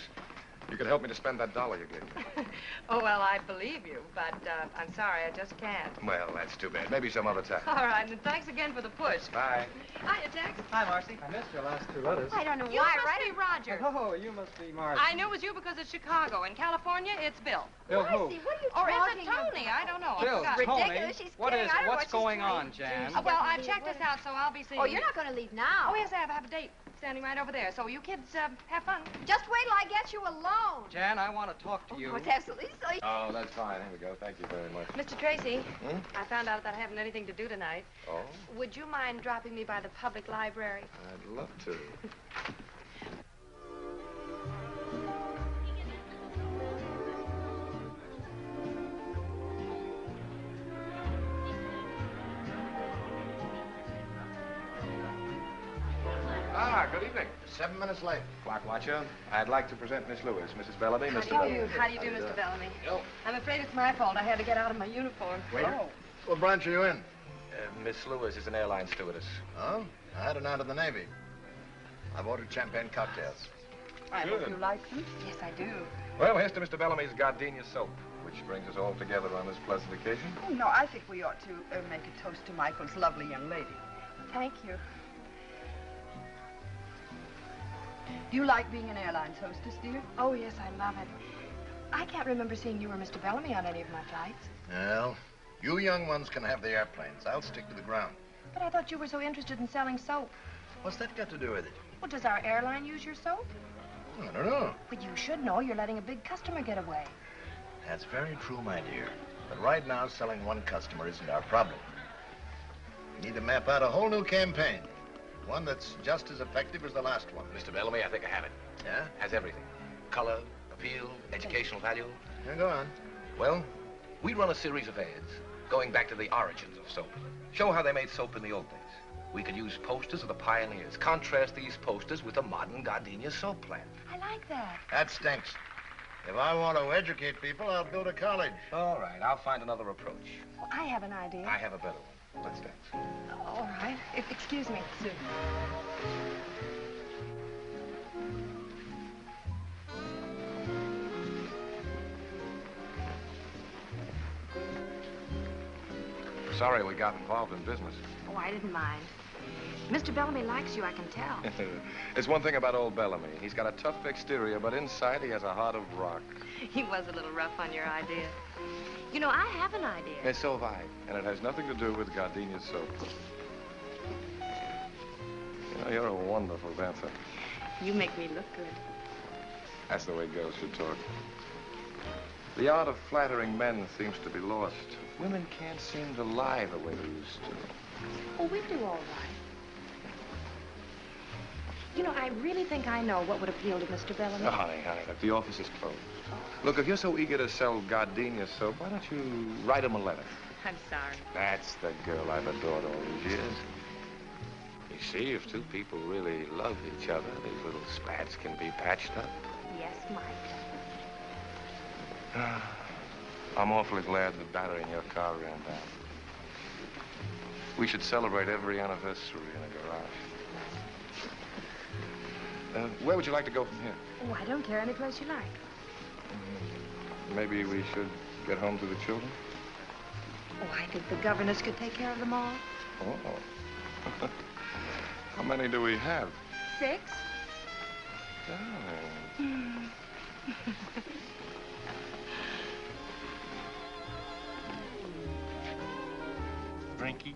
You could help me to spend that $1 you gave me. Oh, well, I believe you, but I'm sorry, I just can't. Well, that's too bad. Maybe some other time. All right, and thanks again for the push. Bye. Hiya, Tex. Hi, Marcy. I missed your last 2 letters. I don't know You why, must right? be Roger. Oh, you must be Marcy. I knew it was you because it's Chicago. In California, it's Bill. Bill who? Marcy, what are you Or is talking it Tony? about? I don't know. Bill, I forgot. Tony. Ridiculous. She's What kidding. is I don't know what's what she's going saying. on, Jan? Well, I've checked this out, so I'll be seeing Oh, you. you're not going to leave now. Oh, yes, I have a date standing right over there. So you kids have fun. Just wait till I get you alone. Jan, I want to talk to you. Oh, it's absolutely silly. Oh, that's fine. Here we go. Thank you very much. Mr. Tracy, Hmm? I found out that I haven't anything to do tonight. Oh, Would you mind dropping me by the public library? I'd love to. Good evening. 7 minutes late. Clock watcher, I'd like to present Miss Lewis, Mrs. Bellamy, Mr. How do Bellamy. you do? How do you do, Mr. Bellamy? Yo. I'm afraid it's my fault. I had to get out of my uniform. Waiter? Oh. What branch are you in? Miss Lewis is an airline stewardess. Oh? I had an out of the Navy. I've ordered champagne cocktails. I Good. hope you like them. Yes, I do. Well, here's to Mr. Bellamy's gardenia soap, which brings us all together on this pleasant occasion. Oh, no, I think we ought to make a toast to Michael's lovely young lady. Thank you. Do you like being an airline's hostess, dear? Oh, yes, I love it. I can't remember seeing you or Mr. Bellamy on any of my flights. Well, you young ones can have the airplanes. I'll stick to the ground. But I thought you were so interested in selling soap. What's that got to do with it? Well, does our airline use your soap? I don't know. But you should know. You're letting a big customer get away. That's very true, my dear. But right now, selling one customer isn't our problem. We need to map out a whole new campaign. One that's just as effective as the last one. Mr. Bellamy, I think I have it. Yeah? Has everything. Color, appeal, educational value. Yeah, go on. Well, we run a series of ads going back to the origins of soap. Show how they made soap in the old days. We could use posters of the pioneers. Contrast these posters with a modern gardenia soap plant. I like that. That stinks. If I want to educate people, I'll build a college. All right, I'll find another approach. Well, I have an idea. I have a better one. Let's dance. All right. Excuse me. Sue. Sorry we got involved in business. Oh, I didn't mind. Mr. Bellamy likes you, I can tell. There's one thing about old Bellamy. He's got a tough exterior, but inside he has a heart of rock. He was a little rough on your idea. You know, I have an idea. And so have I. And it has nothing to do with gardenia soap. You know, you're a wonderful dancer. You make me look good. That's the way girls should talk. The art of flattering men seems to be lost. Women can't seem to lie the way they used to. Oh, we do all right. You know, I really think I know what would appeal to Mr. Bellamy. Oh, honey, look, the office is closed. Look, if you're so eager to sell gardenia soap, why don't you write him a letter? I'm sorry. That's the girl I've adored all these years. You see, if two people really love each other, these little spats can be patched up. Yes, Mike. I'm awfully glad the battery in your car ran down. We should celebrate every anniversary in a garage. Where would you like to go from here? Oh, I don't care. Any place you like. Maybe we should get home to the children? Oh, I think the governess could take care of them all. Oh. How many do we have? 6. Darling. Drinky.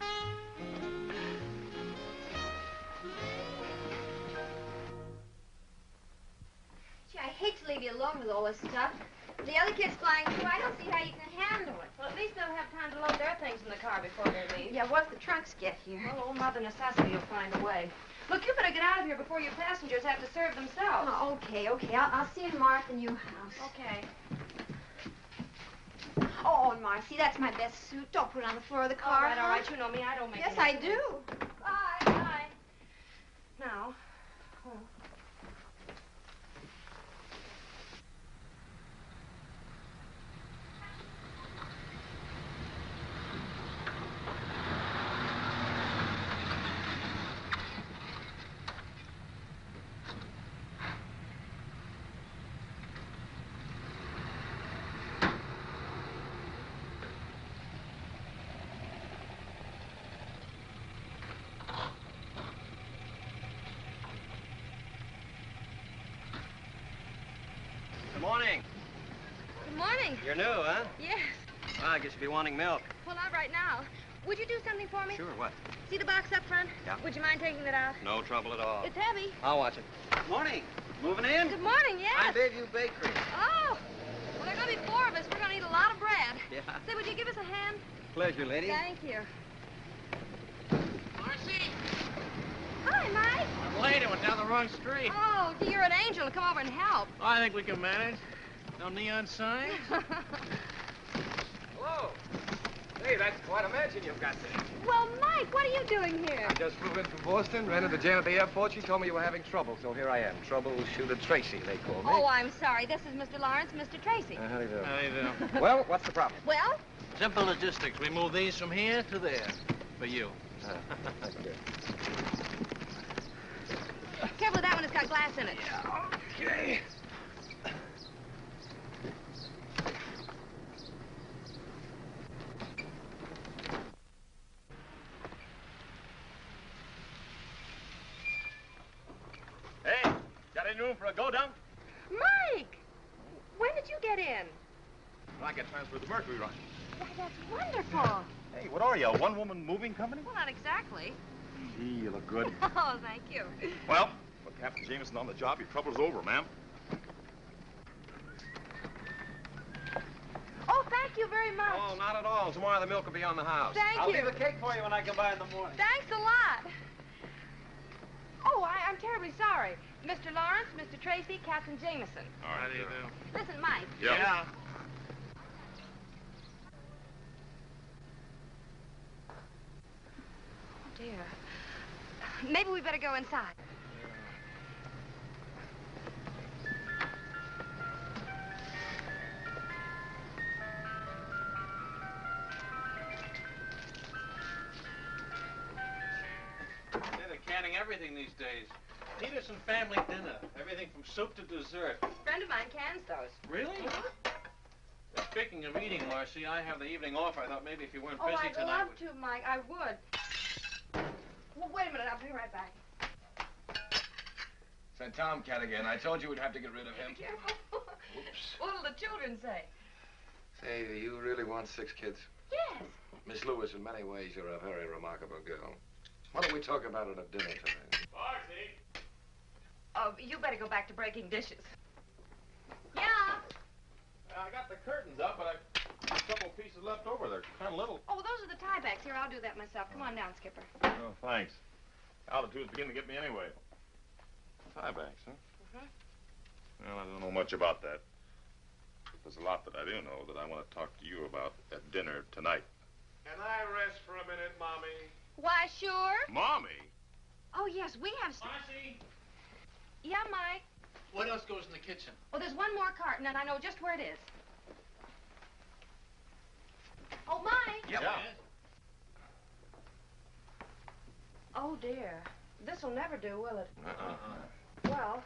Gee, I hate to leave you alone with all this stuff. The other kids flying through, I don't see how you can handle it. Well, at least they'll have time to load their things in the car before they leave. Yeah, once the trunks get here. Well, old Mother Necessity will find a way. Look, you better get out of here before your passengers have to serve themselves. Oh, okay. I'll see you tomorrow at the new house. Okay. Oh, and Marcy, that's my best suit. Don't put it on the floor of the car. All right. You know me. I don't make Yes, any I do. Bye. Bye. Now. Oh. Good morning. Good morning. You're new, huh? Yes. Well, I guess you'll be wanting milk. Well, not right now. Would you do something for me? Sure, what? See the box up front? Yeah. Would you mind taking it out? No trouble at all. It's heavy. I'll watch it. Morning. Moving in? Good morning, yes. I'm Bayview Bakery. Oh. Well, there are going to be 4 of us. We're going to eat a lot of bread. Yeah. Say, would you give us a hand? Pleasure, lady. Thank you. Marcy! Hi, Mike. I'm late. I went down the wrong street. Oh, you're an angel to come over and help. I think we can manage. No neon signs? Hello. Hey, that's quite a mansion you've got there. Well, Mike, what are you doing here? I just flew in from Boston, ran into Jane at the airport. She told me you were having trouble, so here I am. Troubleshooter Tracy, they call me. Oh, I'm sorry. This is Mr. Lawrence, Mr. Tracy. How do you do? How do you do? Well, what's the problem? Well? Simple logistics. We move these from here to there. For you. Good. Careful with that one. It's got glass in it. Okay. Hey, got any room for a go-dunk? Mike! When did you get in? I get transferred to Mercury Run. Why, that's wonderful. Hey, what are you, a one-woman moving company? Well, not exactly. Gee, you look good. Oh, thank you. Well, with Captain Jameson on the job, your trouble's over, ma'am. Oh, thank you very much. Oh, not at all. Tomorrow the milk will be on the house. Thank I'll you. leave a cake for you when I come by in the morning. Thanks a lot. Oh, I'm terribly sorry. Mr. Lawrence, Mr. Tracy, Captain Jameson. All right, How do you do? Listen, Mike. Yeah. Oh, dear. Maybe we better go inside. They're canning everything these days. Peterson family dinner. Everything from soup to dessert. A friend of mine cans those. Really? Speaking of eating, Marcy, I have the evening off. I thought maybe if you weren't Oh, busy I'd tonight... love to, Mike. I would. Well, wait a minute. I'll be right back. It's that Tomcat again. I told you we'd have to get rid of him. Be careful. Whoops. What'll the children say? Say, do you really want 6 kids? Yes. Miss Lewis, in many ways, you're a very remarkable girl. Why don't we talk about it at dinner tonight? Marcy! Oh, you better go back to breaking dishes. Yeah. I got the curtains up, but I a couple pieces left over. They're kind of little. Oh, those are the tie backs. Here, I'll do that myself. Come on down, Skipper. Oh, thanks. Altitude's beginning to get me anyway. Tie backs, huh? Well, I don't know much about that. There's a lot that I do know that I want to talk to you about at dinner tonight. Can I rest for a minute, Mommy? Why, sure. Mommy? Oh, yes, we have... Marcy, Yeah, Mike. what else goes in the kitchen? Oh, there's one more carton, and I know just where it is. Oh, Mike. Yep. Oh, dear. This'll never do, will it? Uh-uh. Well,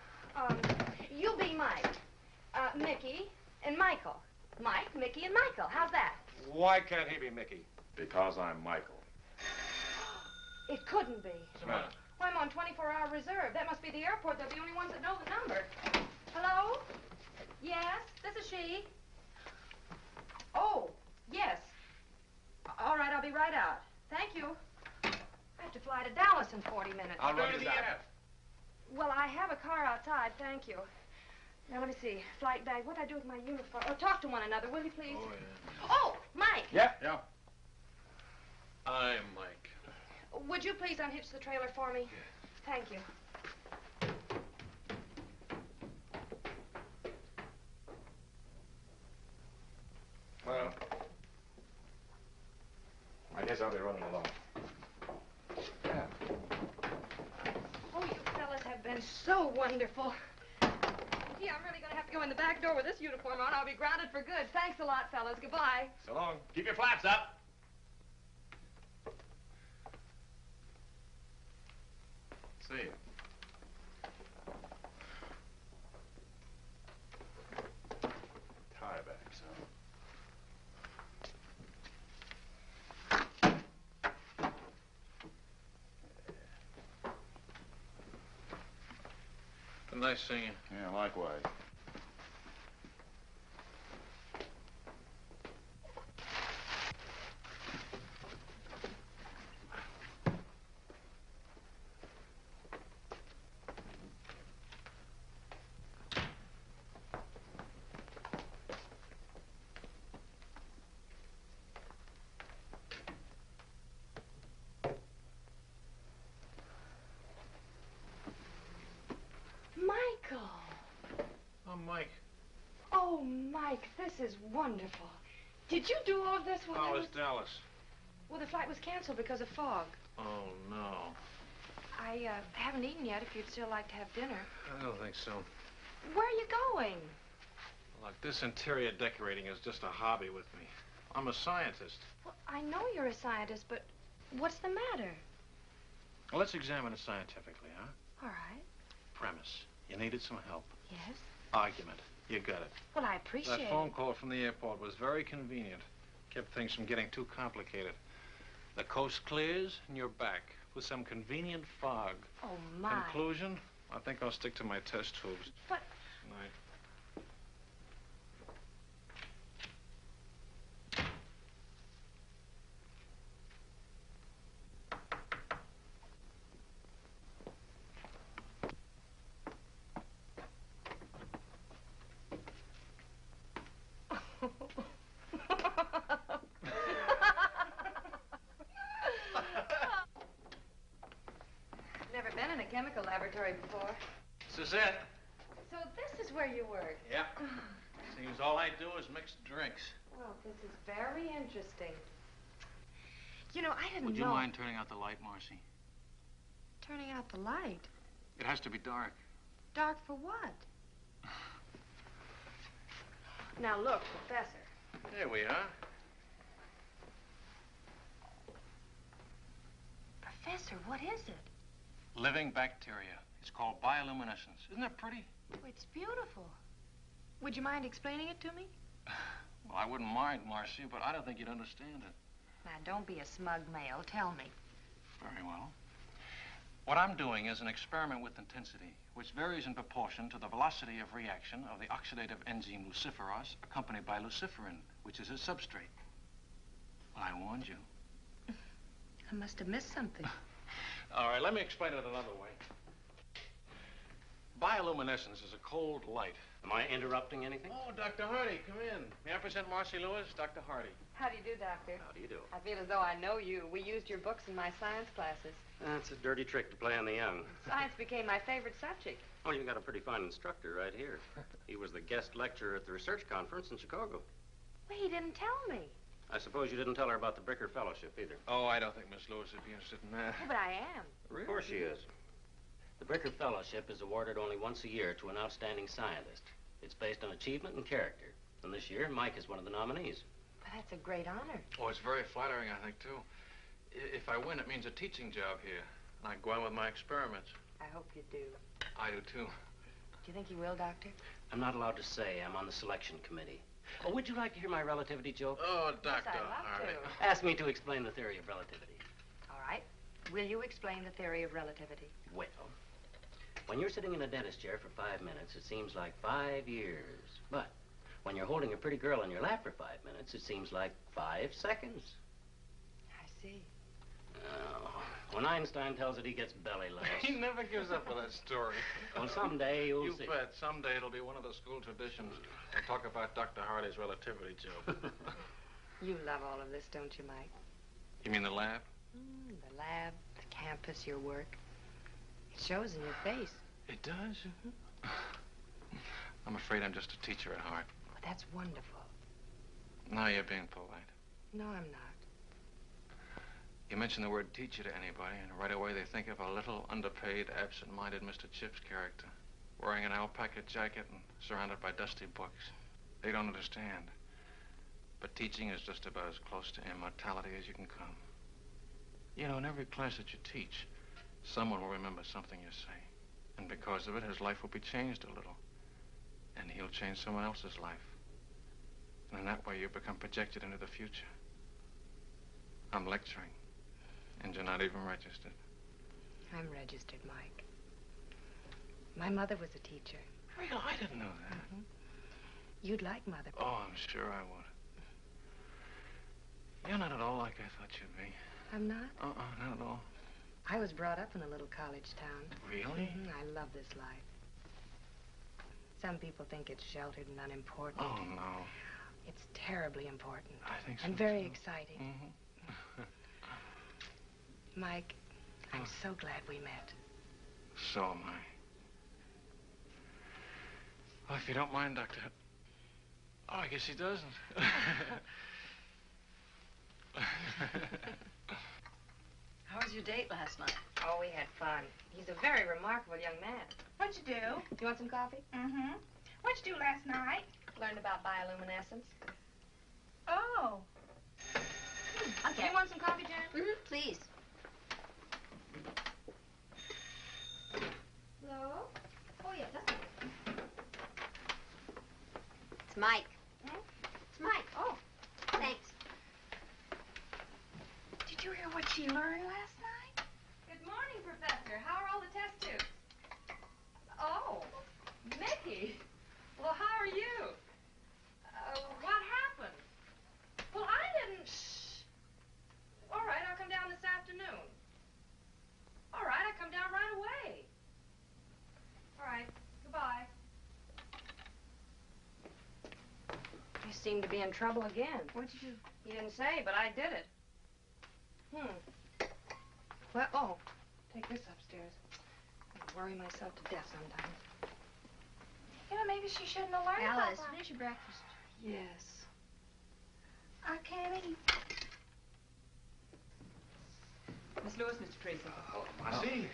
you be Mike, Mickey, and Michael. Mike, Mickey, and Michael. How's that? Why can't he be Mickey? Because I'm Michael. It couldn't be. What's the matter? Well, I'm on 24-hour reserve. That must be the airport. They're the only ones that know the number. Hello? Yes, this is she. Oh, yes. All right, I'll be right out. Thank you. I have to fly to Dallas in 40 minutes. I'll run you down. Well, I have a car outside, thank you. Now, let me see. Flight bag. What'd I do with my uniform? Oh, talk to one another, will you, please? Oh, yeah. Oh, Mike. Yeah. I'm Mike. Would you please unhitch the trailer for me? Thank you. Well, I guess I'll be running along. Yeah. Oh, you fellas have been so wonderful. Gee, I'm really going to have to go in the back door with this uniform on. I'll be grounded for good. Thanks a lot, fellas. Goodbye. So long. Keep your flaps up. See you. Tie backs, huh? Nice seeing you. Yeah, likewise. Michael. Oh, Mike. Oh, Mike, this is wonderful. Did you do all of this while I How was... is Dallas? Well, the flight was canceled because of fog. Oh, no. I haven't eaten yet if you'd still like to have dinner. I don't think so. Where are you going? Look, this interior decorating is just a hobby with me. I'm a scientist. Well, I know you're a scientist, but what's the matter? Well, let's examine it scientifically, huh? All right. Premise. You needed some help. Yes? Argument. You got it. Well, I appreciate That phone call from the airport was very convenient. Kept things from getting too complicated. The coast clears and you're back with some convenient fog. Oh, my. Conclusion? I think I'll stick to my test tubes. But... Night. Never been in a chemical laboratory before. This is it. So this is where you work? Yeah. Seems all I do is mix drinks. Well, this is very interesting. You know, I didn't know... Would you mind turning out the light, Marcy? Turning out the light? It has to be dark. Dark for what? Now, look, Professor. There we are. Professor, what is it? Living bacteria. It's called bioluminescence. Isn't that pretty? Oh, it's beautiful. Would you mind explaining it to me? Well, I wouldn't mind, Marcy, but I don't think you'd understand it. Now, don't be a smug male. Tell me. Very well. What I'm doing is an experiment with intensity, which varies in proportion to the velocity of reaction of the oxidative enzyme luciferase, accompanied by luciferin, which is its substrate. Well, I warned you. I must have missed something. All right, let me explain it another way. Bioluminescence is a cold light. Am I interrupting anything? Oh, Dr. Hardy, come in. May I present Marcy Lewis, Dr. Hardy? How do you do, Doctor? How do you do? I feel as though I know you. We used your books in my science classes. That's a dirty trick to play on the young. Science became my favorite subject. Oh, you got a pretty fine instructor right here. He was the guest lecturer at the research conference in Chicago. Well, he didn't tell me. I suppose you didn't tell her about the Bricker Fellowship either. Oh, I don't think Miss Lewis would be interested in that. Oh, but I am. Of course she is. The Bricker Fellowship is awarded only once a year to an outstanding scientist. It's based on achievement and character. And this year, Mike is one of the nominees. Well, that's a great honor. Oh, it's very flattering, I think, too. If I win, it means a teaching job here. And I can go on with my experiments. I hope you do. I do, too. Do you think you will, Doctor? I'm not allowed to say. I'm on the selection committee. Oh, would you like to hear my relativity joke? Oh, Doctor. Yes, I'd love to. Ask me to explain the theory of relativity. All right. Will you explain the theory of relativity? Well, when you're sitting in a dentist chair for 5 minutes, it seems like 5 years. But when you're holding a pretty girl in your lap for 5 minutes, it seems like 5 seconds. I see. Oh, when Einstein tells it, he gets belly laughs. He never gives up on that story. Well, someday you'll You see. bet. Someday it'll be one of the school traditions. We'll talk about Dr. Hardy's relativity joke. You love all of this, don't you, Mike? You mean the lab? The lab, the campus, your work. It shows in your face. It does? I'm afraid I'm just a teacher at heart. Well, that's wonderful. Now you're being polite. No, I'm not. You mention the word teacher to anybody, and right away they think of a little, underpaid, absent-minded Mr. Chips character, wearing an alpaca jacket and surrounded by dusty books. They don't understand. But teaching is just about as close to immortality as you can come. You know, in every class that you teach, someone will remember something you say. And because of it, his life will be changed a little. And he'll change someone else's life. And in that way, you become projected into the future. I'm lecturing. And you're not even registered. I'm registered, Mike. My mother was a teacher. Really? I didn't know that. You'd like Mother. Oh, I'm sure I would. You're not at all like I thought you'd be. I'm not? Not at all. I was brought up in a little college town. Really? I love this life. Some people think it's sheltered and unimportant. Oh, no. It's terribly important. I think so, and very too. exciting. Mike, I'm so glad we met. So am I. Well, if you don't mind, Doctor... Oh, I guess he doesn't. How was your date last night? Oh, we had fun. He's a very remarkable young man. What'd you do? You want some coffee? Mm-hmm. What'd you do last night? Learned about bioluminescence. Oh. Okay. You want some coffee, Jan? Mm-hmm, please. Hello? Oh, yeah, that's It's Mike. Hmm? It's Mike. Oh. Thanks. Did you hear what she learned last night? Good morning, Professor. How are all the test tubes? Oh, Mickey. Well, how are you? What happened? Well, I didn't... Shh. All right, I'll come down this afternoon. All right, I'll come down right away. All right, goodbye. You seem to be in trouble again. What'd you do? He didn't say, but I did it. Well, oh, take this upstairs. I worry myself to death sometimes. You know, maybe she shouldn't have learned about Alice, that. finish your breakfast. Yes. I can't eat. Miss Lewis, Mr. Tracy. Oh, Marcy.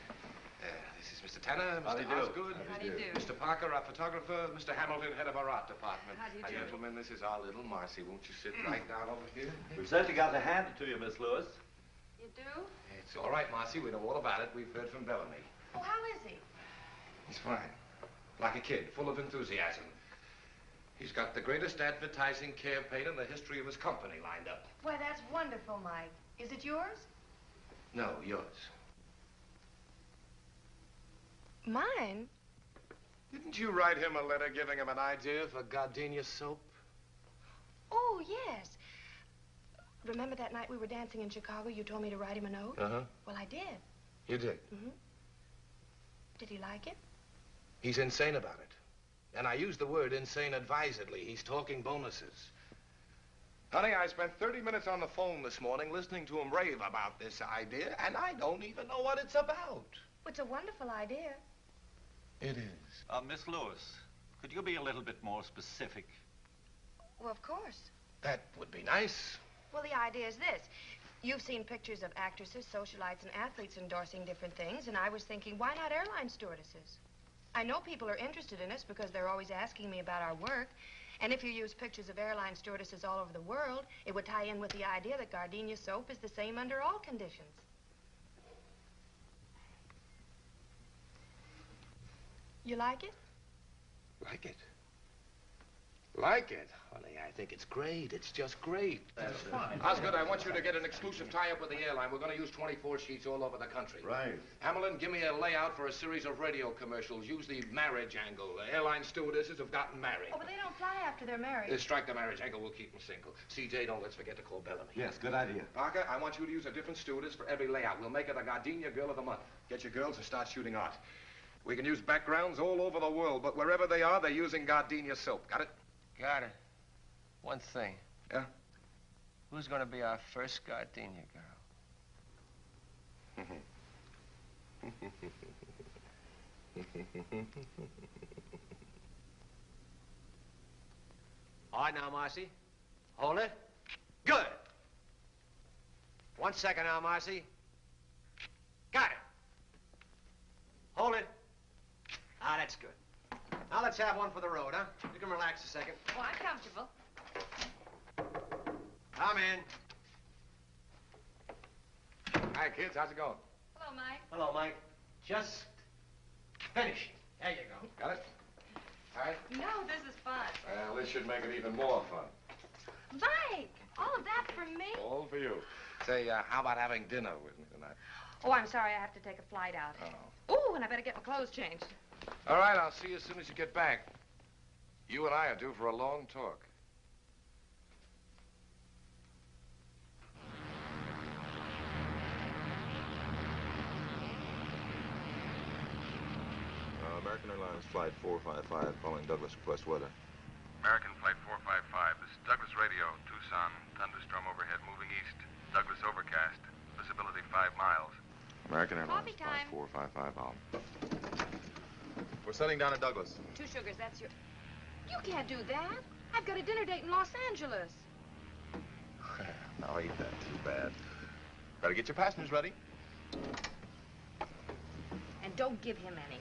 This is Mr. Tanner, How do Mr. you do? Osgood. How do you do? Mr. Parker, our photographer. Mr. Hamilton, head of our art department. How do you do? Gentlemen, this is our little Marcy. Won't you sit right down over here? We've certainly got to hand it to you, Miss Lewis. You do? It's all right, Marcy. We know all about it. We've heard from Bellamy. Oh, how is he? He's fine. Like a kid, full of enthusiasm. He's got the greatest advertising campaign in the history of his company lined up. Why, that's wonderful, Mike. Is it yours? No, yours. Mine? Didn't you write him a letter giving him an idea for gardenia soap? Oh, yes. Remember that night we were dancing in Chicago? You told me to write him a note? Uh-huh. Well, I did. You did? Mm-hmm. Did he like it? He's insane about it. And I use the word insane advisedly. He's talking bonuses. Honey, I spent 30 minutes on the phone this morning listening to him rave about this idea, and I don't even know what it's about. It's a wonderful idea. It is. Miss Lewis, could you be a little bit more specific? Well, of course. That would be nice. Well, the idea is this. You've seen pictures of actresses, socialites, and athletes endorsing different things, and I was thinking, why not airline stewardesses? I know people are interested in us because they're always asking me about our work. And if you use pictures of airline stewardesses all over the world, it would tie in with the idea that gardenia soap is the same under all conditions. You like it? Like it? Like it? Honey, I think it's great. It's just great. That's fine. Osgood, I want you to get an exclusive tie-up with the airline. We're going to use 24 sheets all over the country. Right. Hamilton, give me a layout for a series of radio commercials. Use the marriage angle. The airline stewardesses have gotten married. Oh, but they don't fly after they're married. Strike the marriage angle. We'll keep them single. CJ, don't let's forget to call Bellamy. Yes, good idea. Parker, I want you to use a different stewardess for every layout. We'll make her the Gardenia Girl of the Month. Get your girls and start shooting art. We can use backgrounds all over the world, but wherever they are, they're using Gardenia soap. Got it? Got it. One thing. Yeah? Who's going to be our first gardenia girl? All right now, Marcy. Hold it. Good. 1 second now, Marcy. Got it. Hold it. Ah, that's good. Now let's have one for the road, huh? You can relax a second. Oh, I'm comfortable. Come in. Hi, kids. How's it going? Hello, Mike. Hello, Mike. Just finish. There you go. Got it? All right. No, this is fun. Well, this should make it even more fun. Mike, all of that for me? All for you. Say, how about having dinner with me tonight? Oh, I'm sorry. I have to take a flight out. Oh, and I better get my clothes changed. All right, I'll see you as soon as you get back. You and I are due for a long talk. American Airlines Flight 455 calling Douglas request weather. American Flight 455. This is Douglas Radio, Tucson. Thunderstorm overhead moving east. Douglas overcast. Visibility 5 miles. American Airlines Coffee Flight time. 455 out. We're setting down at Douglas. 2 sugars, that's your... You can't do that. I've got a dinner date in Los Angeles. Now, ain't that too bad? Better get your passengers ready. And don't give him any.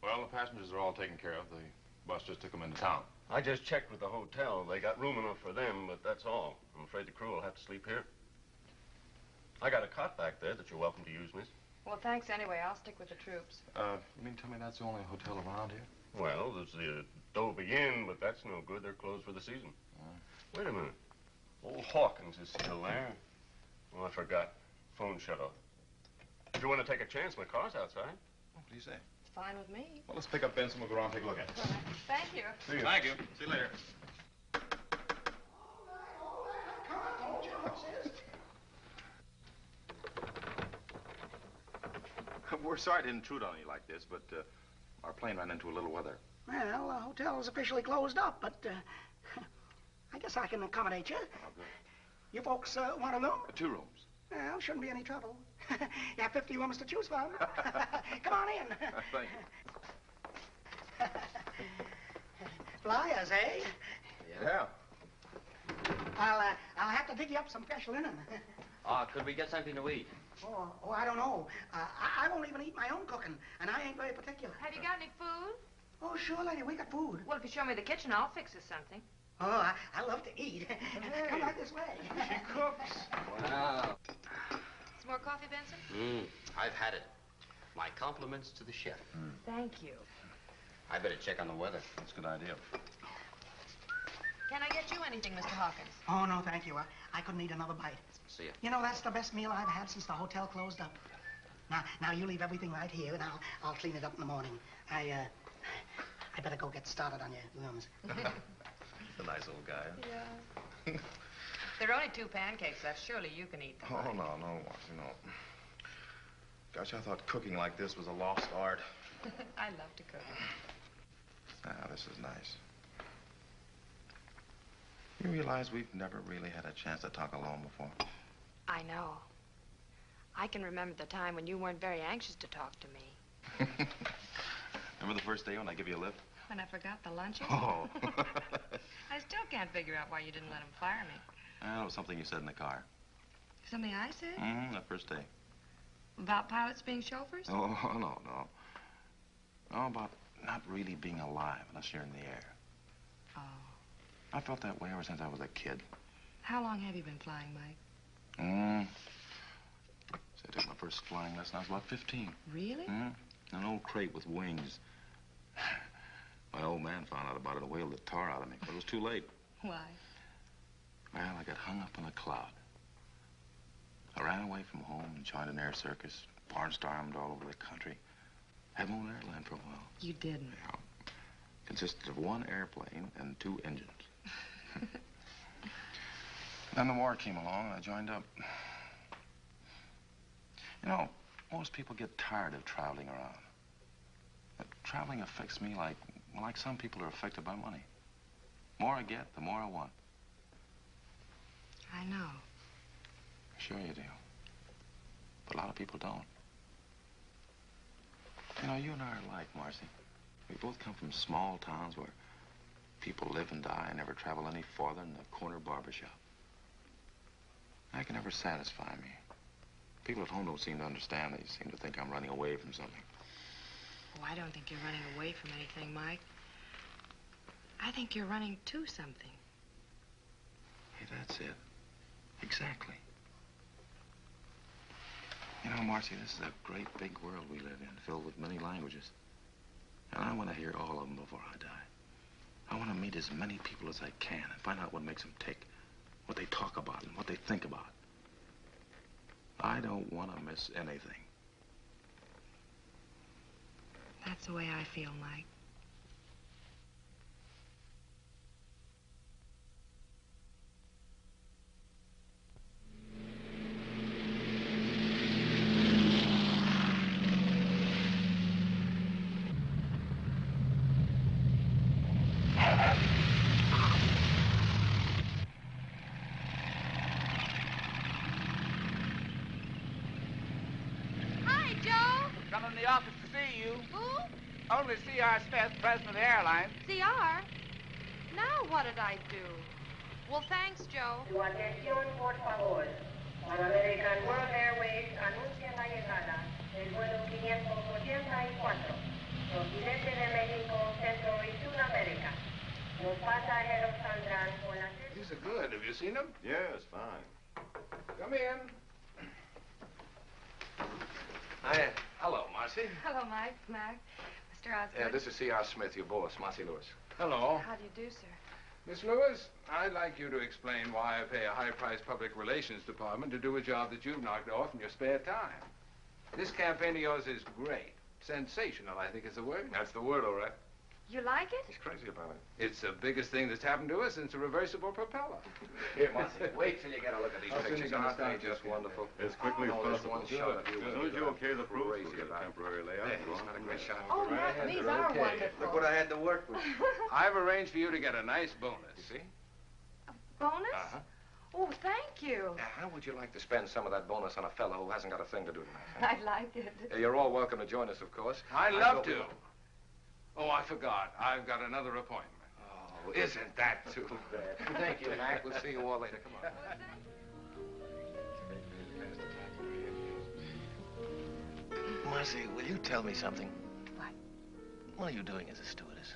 Well, the passengers are all taken care of. The bus just took them into town. I just checked with the hotel. They got room enough for them, but that's all. I'm afraid the crew will have to sleep here. I got a cot back there that you're welcome to use, miss. Well, thanks anyway. I'll stick with the troops. You mean tell me that's the only hotel around here? Well, there's the Adobe Inn, but that's no good. They're closed for the season. Wait a minute. Old Hawkins is still there. Oh, I forgot. Phone shut off. If you want to take a chance, my car's outside. What do you say? It's fine with me. Well, let's pick up Benson. We'll go around and take a look at it. Thank you. See you. Thank you. See you later. We're sorry to intrude on you like this, but our plane ran into a little weather. Well, the hotel is officially closed up, but I guess I can accommodate you. Oh, good. You folks want a room? 2 rooms. Well, shouldn't be any trouble. You have 50 rooms to choose from. Come on in. Thank you. Flyers, eh? Yeah. I'll have to dig you up some fresh linen. Could we get something to eat? Oh, I don't know. I won't even eat my own cooking, and I ain't very particular. Have you got any food? Oh, sure, lady, we got food. Well, if you show me the kitchen, I'll fix us something. Oh, I love to eat. Come right this way. She cooks. Wow. Some more coffee, Benson? I've had it. My compliments to the chef. Thank you. I better check on the weather. That's a good idea. Can I get you anything, Mr. Hawkins? Oh, no, thank you. I couldn't eat another bite. See ya. You know, that's the best meal I've had since the hotel closed up. Now you leave everything right here, and I'll clean it up in the morning. I better go get started on your rooms. A nice old guy. Yeah. There are only 2 pancakes left. Surely you can eat them. Oh, no, Marcy, no. Gosh, I thought cooking like this was a lost art. I love to cook. This is nice. You realize we've never really had a chance to talk alone before? I know. I can remember the time when you weren't very anxious to talk to me. Remember the first day when I gave you a lift? When I forgot the lunches? Oh. I still can't figure out why you didn't let him fire me. It was something you said in the car. Something I said? That first day. About pilots being chauffeurs? Oh, no. No, about not really being alive unless you're in the air. Oh. I felt that way ever since I was a kid. How long have you been flying, Mike? So I took my first flying lesson. I was about 15. Really? An old crate with wings. My old man found out about it and whaled the tar out of me, but it was too late. Why? Well, I got hung up in a cloud. I ran away from home and joined an air circus, barnstormed all over the country. Had my own airline for a while. You didn't? Yeah. Consisted of 1 airplane and 2 engines. Then the war came along and I joined up. You know, most people get tired of traveling around. But traveling affects me like some people are affected by money. The more I get, the more I want. I know. Sure you do. But a lot of people don't. You know, you and I are alike, Marcy. We both come from small towns where people live and die and never travel any farther than the corner barbershop. That can never satisfy me. People at home don't seem to understand. They seem to think I'm running away from something. Oh, I don't think you're running away from anything, Mike. I think you're running to something. Hey, that's it. Exactly. You know, Marcy, this is a great big world we live in, filled with many languages. And I want to hear all of them before I die. I want to meet as many people as I can and find out what makes them tick, what they talk about and what they think about. I don't want to miss anything. That's the way I feel, Mike. Come in the office to see you. Who? Only C.R. Smith, president of the airline. CR? Now what did I do? Well, thanks, Joe. Su atención, por favor. Pan American World Airways anuncia la llegada del vuelo 584, procedente de México, Centro y Sudamérica. Los pasajeros saldrán con las... These are good. Have you seen them? Yes, fine. Come in. Hello, Marcy. Hello, Mike, Mac, Mr. Osgood. This is C.R. Smith, your boss, Marcy Lewis. Hello. How do you do, sir? Miss Lewis, I'd like you to explain why I pay a high-priced public relations department to do a job that you've knocked off in your spare time. This campaign of yours is great. Sensational, I think is the word. That's the word, all right. You like it? He's crazy about it. It's the biggest thing that's happened to us since a reversible propeller. Here, Marcy, wait till you get a look at these pictures. Aren't they just wonderful? As quickly as possible. One shot of you. As soon as you okay the proof, we'll get a temporary layout. Yeah, he's got a great shot. Oh, Mac, these are wonderful. Look what I had to work with. I've arranged for you to get a nice bonus. You see? Bonus? Uh-huh. Oh, thank you. How would you like to spend some of that bonus on a fellow who hasn't got a thing to do tonight? I'd like it. You're all welcome to join us, of course. I'd love to. Oh, I forgot. I've got another appointment. Oh, isn't that too bad? Thank you, Mac. We'll see you all later. Come on. Marcy, will you tell me something? What? What are you doing as a stewardess?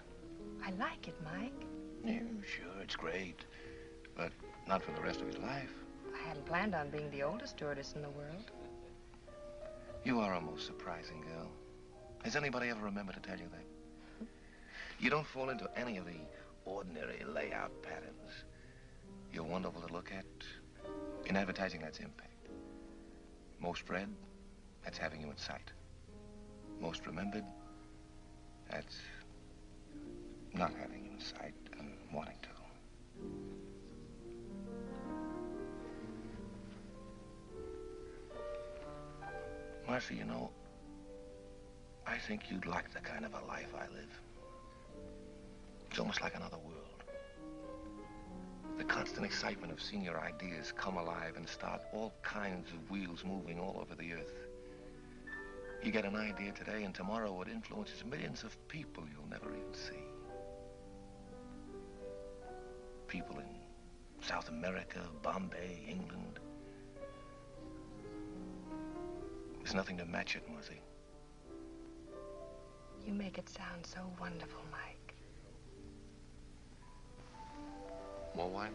I like it, Mike. Yeah, sure, it's great. But not for the rest of his life. I hadn't planned on being the oldest stewardess in the world. You are a most surprising girl. Has anybody ever remembered to tell you that? You don't fall into any of the ordinary layout patterns. You're wonderful to look at. In advertising, that's impact. Most read, that's having you in sight. Most remembered, that's not having you in sight and wanting to. Marcy, you know, I think you'd like the kind of a life I live. It's almost like another world. The constant excitement of seeing your ideas come alive and start all kinds of wheels moving all over the earth. You get an idea today, and tomorrow it influences millions of people you'll never even see. People in South America, Bombay, England. There's nothing to match it, Marcy. You make it sound so wonderful, Mike. More wine?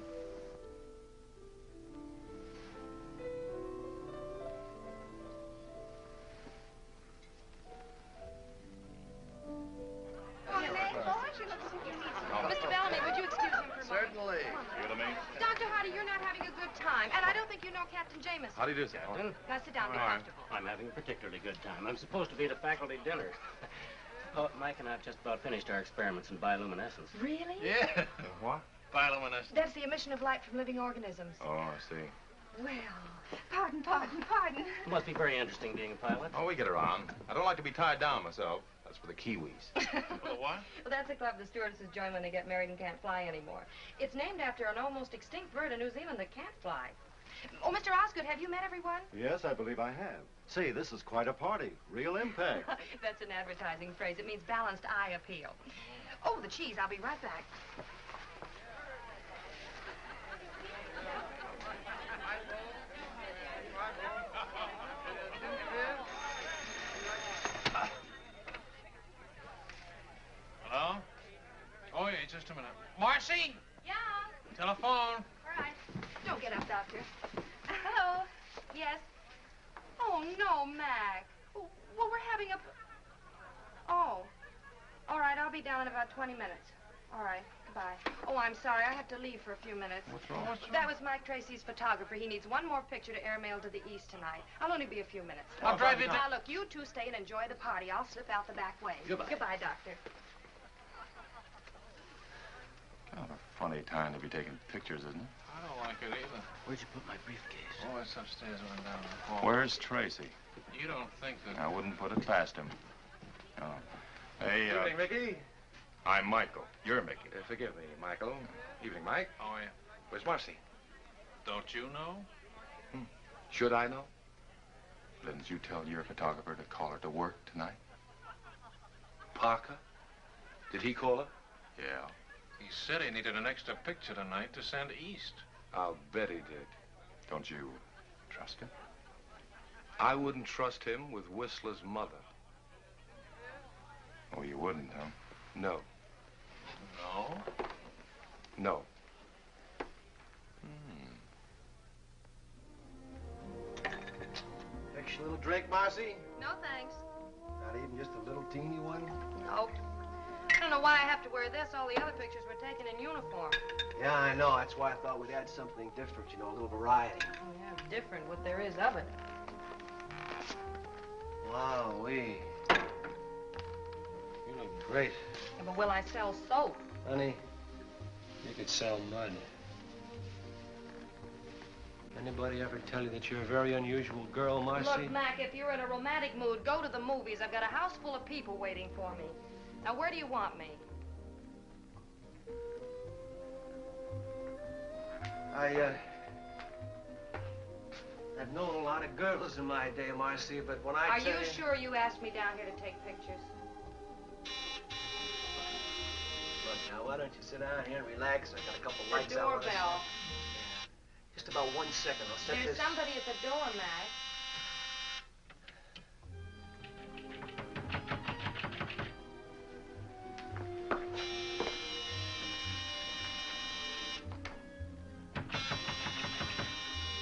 Mr. Bellamy, would you excuse him for a moment? Certainly. You know what I mean? Dr. Hardy, you're not having a good time. And I don't think you know Captain Jameson. How do you do, Captain? Now sit down, be comfortable. I'm having a particularly good time. I'm supposed to be at a faculty dinner. Oh, Mike and I have just about finished our experiments in bioluminescence. Really? Yeah. What? Bioluminescence. That's the emission of light from living organisms. Oh, I see. Well, pardon. It must be very interesting being a pilot. Oh, we get around. I don't like to be tied down myself. That's for the Kiwis. For the what? Well, that's a club the stewardesses join when they get married and can't fly anymore. It's named after an almost extinct bird in New Zealand that can't fly. Oh, Mr. Osgood, have you met everyone? Yes, I believe I have. See, this is quite a party. Real impact. That's an advertising phrase. It means balanced eye appeal. Oh, the cheese. I'll be right back. Hello? Oh, yeah, just a minute. Marcy? Yeah? Telephone. All right. Don't get up, Doctor. Hello? Yes? Oh, no, Mac. Well, we're having a... Oh. All right, I'll be down in about 20 minutes. All right, goodbye. Oh, I'm sorry. I have to leave for a few minutes. What's wrong? That was Mike Tracy's photographer. He needs one more picture to airmail to the east tonight. I'll only be a few minutes. I'll drive you Now, look, you two stay and enjoy the party. I'll slip out the back way. Goodbye. Goodbye, Doctor. Kind of a funny time to be taking pictures, isn't it? I don't like it either. Where'd you put my briefcase? Oh, it's upstairs when I'm down in the hall. Where's Tracy? You don't think that... I wouldn't put it past him. Oh. Hey, Evening, Mickey. I'm Michael. You're Mickey. Forgive me, Michael. Evening, Mike. Oh, yeah. Where's Marcy? Don't you know? Should I know? Didn't you tell your photographer to call her to work tonight? Parker? Did he call her? Yeah. He said he needed an extra picture tonight to send east. I'll bet he did. Don't you trust him? I wouldn't trust him with Whistler's mother. Oh, you wouldn't, huh? No. No? No. Extra little drink, Marcy? No, thanks. Not even just a little teeny one? Nope. I don't know why I have to wear this. All the other pictures were taken in uniform. Yeah, I know. That's why I thought we'd add something different, you know, a little variety. Yeah, different what there is of it. Wowee. You look great. Yeah, but will I sell soap? Honey, you could sell mud. Anybody ever tell you that you're a very unusual girl, Marcy? Look, Mac, if you're in a romantic mood, go to the movies. I've got a house full of people waiting for me. Now, where do you want me? I've known a lot of girls in my day, Marcy, but when I Are tell you sure you asked me down here to take pictures? Look, now, why don't you sit down here and relax? I got a couple lights The I wanna see. doorbell. Just about 1 second. I'll set There's this. somebody at the door, Mac.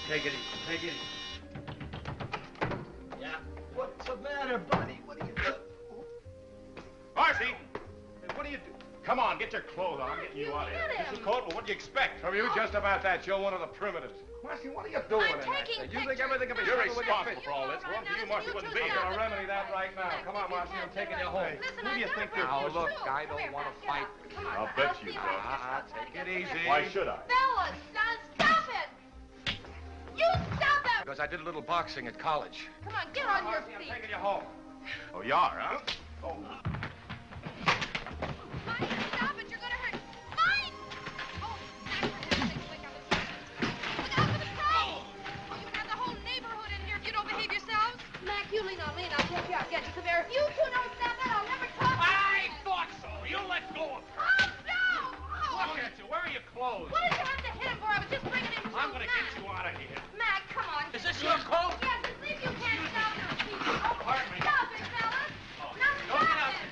Take it easy. Take it easy. Yeah. What's the matter, buddy? What are you doing? Marcy! Hey, what are you doing? Come on, get your clothes on. I'm getting you out of here. Hit him. Mrs. Colt, what do you expect? From you, just about that. You're one of the primitives. Marcy, what are you doing I'm in that taking thing? You think pictures. everything can be You're handled with your responsible fist? for all this. One for you, Marcy, wouldn't be I'm here. gonna remedy that right now. Come on, Marcy, I'm taking you home. Listen, Who do you think you're Now, fooling? look, I don't want to fight. I'll bet you don't. Take it easy. Why should I? Fellas, now stop it! You stop it! Because I did a little boxing at college. Come on, get on your Marcy, I'm feet. taking you home. Oh, you are, huh? Oh. Mike, stop it, you're gonna hurt. Mike! Oh, Mac, for heaven's sake, wake up. Look out for the crow! Oh, you have the whole neighborhood in here if you don't behave yourselves. Mac, you lean on me and I'll take you out. Get you. Come here. You two don't stop it, I'll never talk to I you. thought so. You let go of her. Oh, no! Oh. Look at you. Where are your clothes? What did you have to hit him for? I was just bringing him I'm food. going to get you out of here. Mac, come on. Is this your coat? Yes, at least you can't stop your feet. Oh, Pardon me. stop it, fellas. Now Don't get stop out. it.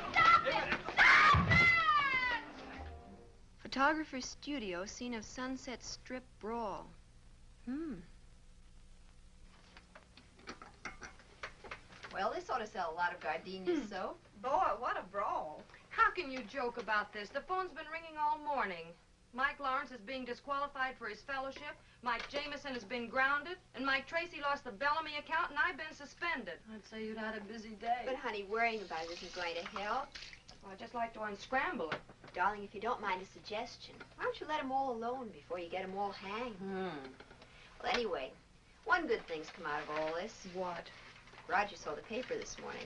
Stop it! Stop it! Photographer's studio, scene of Sunset Strip brawl. Well, this ought to sell a lot of gardenias soap. Boy, what a brawl. How can you joke about this? The phone's been ringing all morning. Mike Lawrence is being disqualified for his fellowship. Mike Jameson has been grounded. And Mike Tracy lost the Bellamy account, and I've been suspended. I'd say you'd had a busy day. But, honey, worrying about it isn't going to help. Well, I'd just like to unscramble it. Darling, if you don't mind a suggestion, why don't you let them all alone before you get them all hanged? Well, anyway, one good thing's come out of all this. What? Roger saw the paper this morning.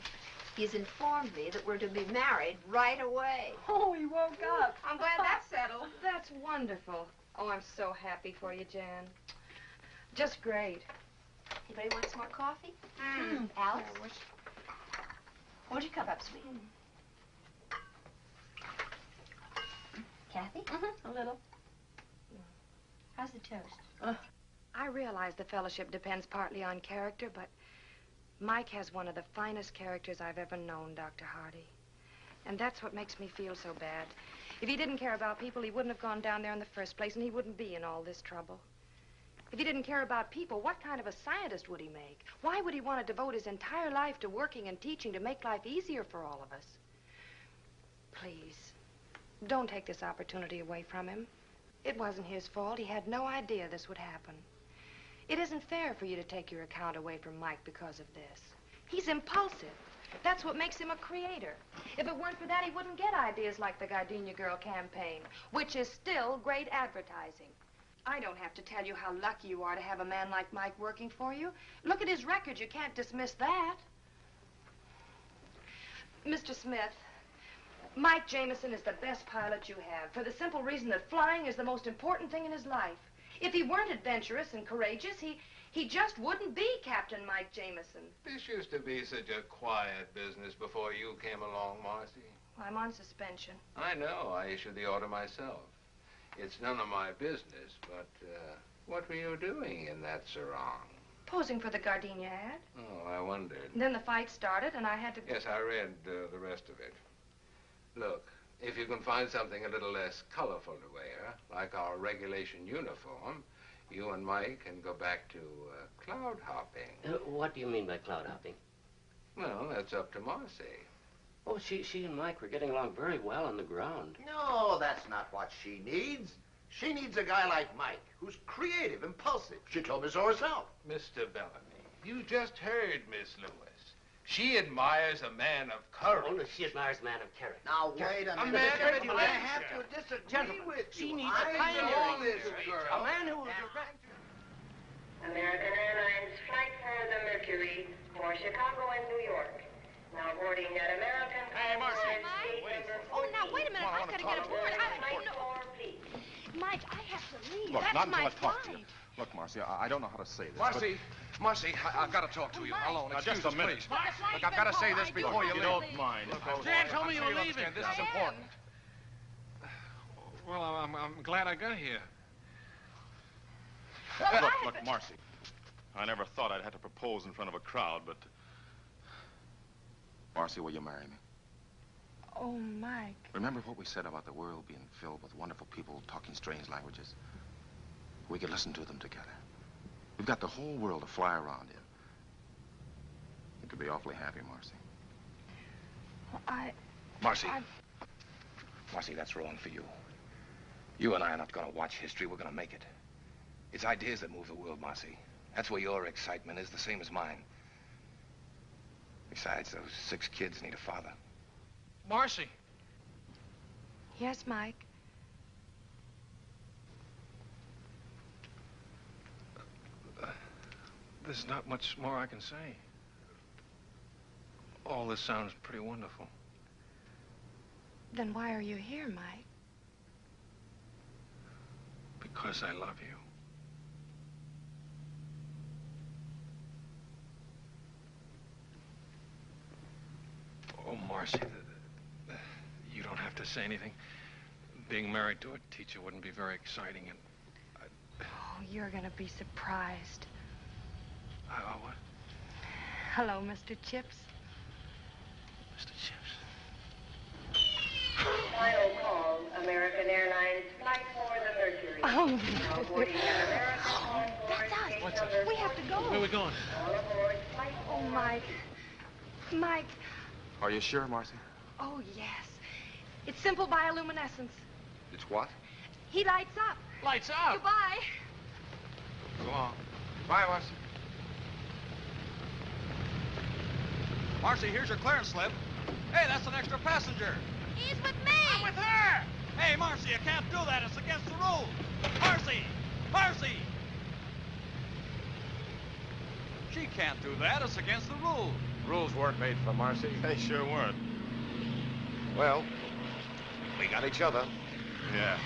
He's informed me that we're to be married right away. Oh, he woke up. I'm glad that's settled. That's wonderful. Oh, I'm so happy for you, Jan. Just great. Anybody want some more coffee? Alex? Hold your cup up, sweet. Kathy? A little. How's the toast? I realize the fellowship depends partly on character, but Mike has one of the finest characters I've ever known, Dr. Hardy. And that's what makes me feel so bad. If he didn't care about people, he wouldn't have gone down there in the first place, and he wouldn't be in all this trouble. If he didn't care about people, what kind of a scientist would he make? Why would he want to devote his entire life to working and teaching to make life easier for all of us? Please, don't take this opportunity away from him. It wasn't his fault. He had no idea this would happen. It isn't fair for you to take your account away from Mike because of this. He's impulsive. That's what makes him a creator. If it weren't for that, he wouldn't get ideas like the Gardenia Girl campaign, which is still great advertising. I don't have to tell you how lucky you are to have a man like Mike working for you. Look at his record. You can't dismiss that. Mr. Smith, Mike Jameson is the best pilot you have for the simple reason that flying is the most important thing in his life. If he weren't adventurous and courageous, He just wouldn't be Captain Mike Jameson. This used to be such a quiet business before you came along, Marcy. I'm on suspension. I know. I issued the order myself. It's none of my business, but what were you doing in that sarong? Posing for the gardenia ad. Oh, I wondered. And then the fight started, and I had to... Yes, I read the rest of it. Look, if you can find something a little less colorful to wear, like our regulation uniform, you and Mike can go back to cloud hopping. What do you mean by cloud hopping? Well, that's up to Marcy. Oh, she and Mike were getting along very well on the ground. No, that's not what she needs. She needs a guy like Mike, who's creative, impulsive. She told me so herself. Mr. Bellamy, you just heard Miss Lewis. She admires a man of courage. Oh, she admires a man of character. Now, wait a minute. I have to disagree Gentlemen, with you. she needs a I pioneering know this girl. A man who will direct. American Airlines Flight for the Mercury for Chicago and New York. Now boarding at American Airlines gate number 14. Oh, now, wait a minute. I've got to get aboard. Flight 4, please. Mike, I have to leave. Look, That's not until my I talk to you. flight. Look, Marcy, I don't know how to say this. Marcy, I've got to talk to you. Alone. Now, just a minute. Please. Look, I've got to say this before you leave. Don't mind. Jan told me you were leaving. This is important. Well, I'm glad I got here. Look, Marcy. I never thought I'd have to propose in front of a crowd, but... Marcy, will you marry me? Oh, Mike. Remember what we said about the world being filled with wonderful people talking strange languages? We could listen to them together. We've got the whole world to fly around in. You could be awfully happy, Marcy. Well, Marcy. Marcy, that's wrong for you. You and I are not going to watch history. We're going to make it. It's ideas that move the world, Marcy. That's where your excitement is, the same as mine. Besides, those 6 kids need a father. Marcy. Yes, Mike. There's not much more I can say. All this sounds pretty wonderful. Then why are you here, Mike? Because I love you. Oh, Marcy, you don't have to say anything. Being married to a teacher wouldn't be very exciting, and Oh, you're gonna be surprised. What? Hello, Mr. Chips. Mr. Chips. Final call, American Airlines Flight for the Mercury. Oh, Now boarding at American on board gate What's number that? We have to go. Where are we going? All aboard Flight Oh, Mike. Mike. Are you sure, Marcy? Oh, yes. It's simple bioluminescence. It's what? He lights up. Lights up. Goodbye. Go on. Bye, Marcy. Marcy, here's your clearance slip. Hey, that's an extra passenger. He's with me. I'm with her. Hey, Marcy, you can't do that. It's against the rules. Marcy! Marcy! She can't do that. It's against the rules. Rules weren't made for Marcy. They sure weren't. Well, we got each other. Yeah.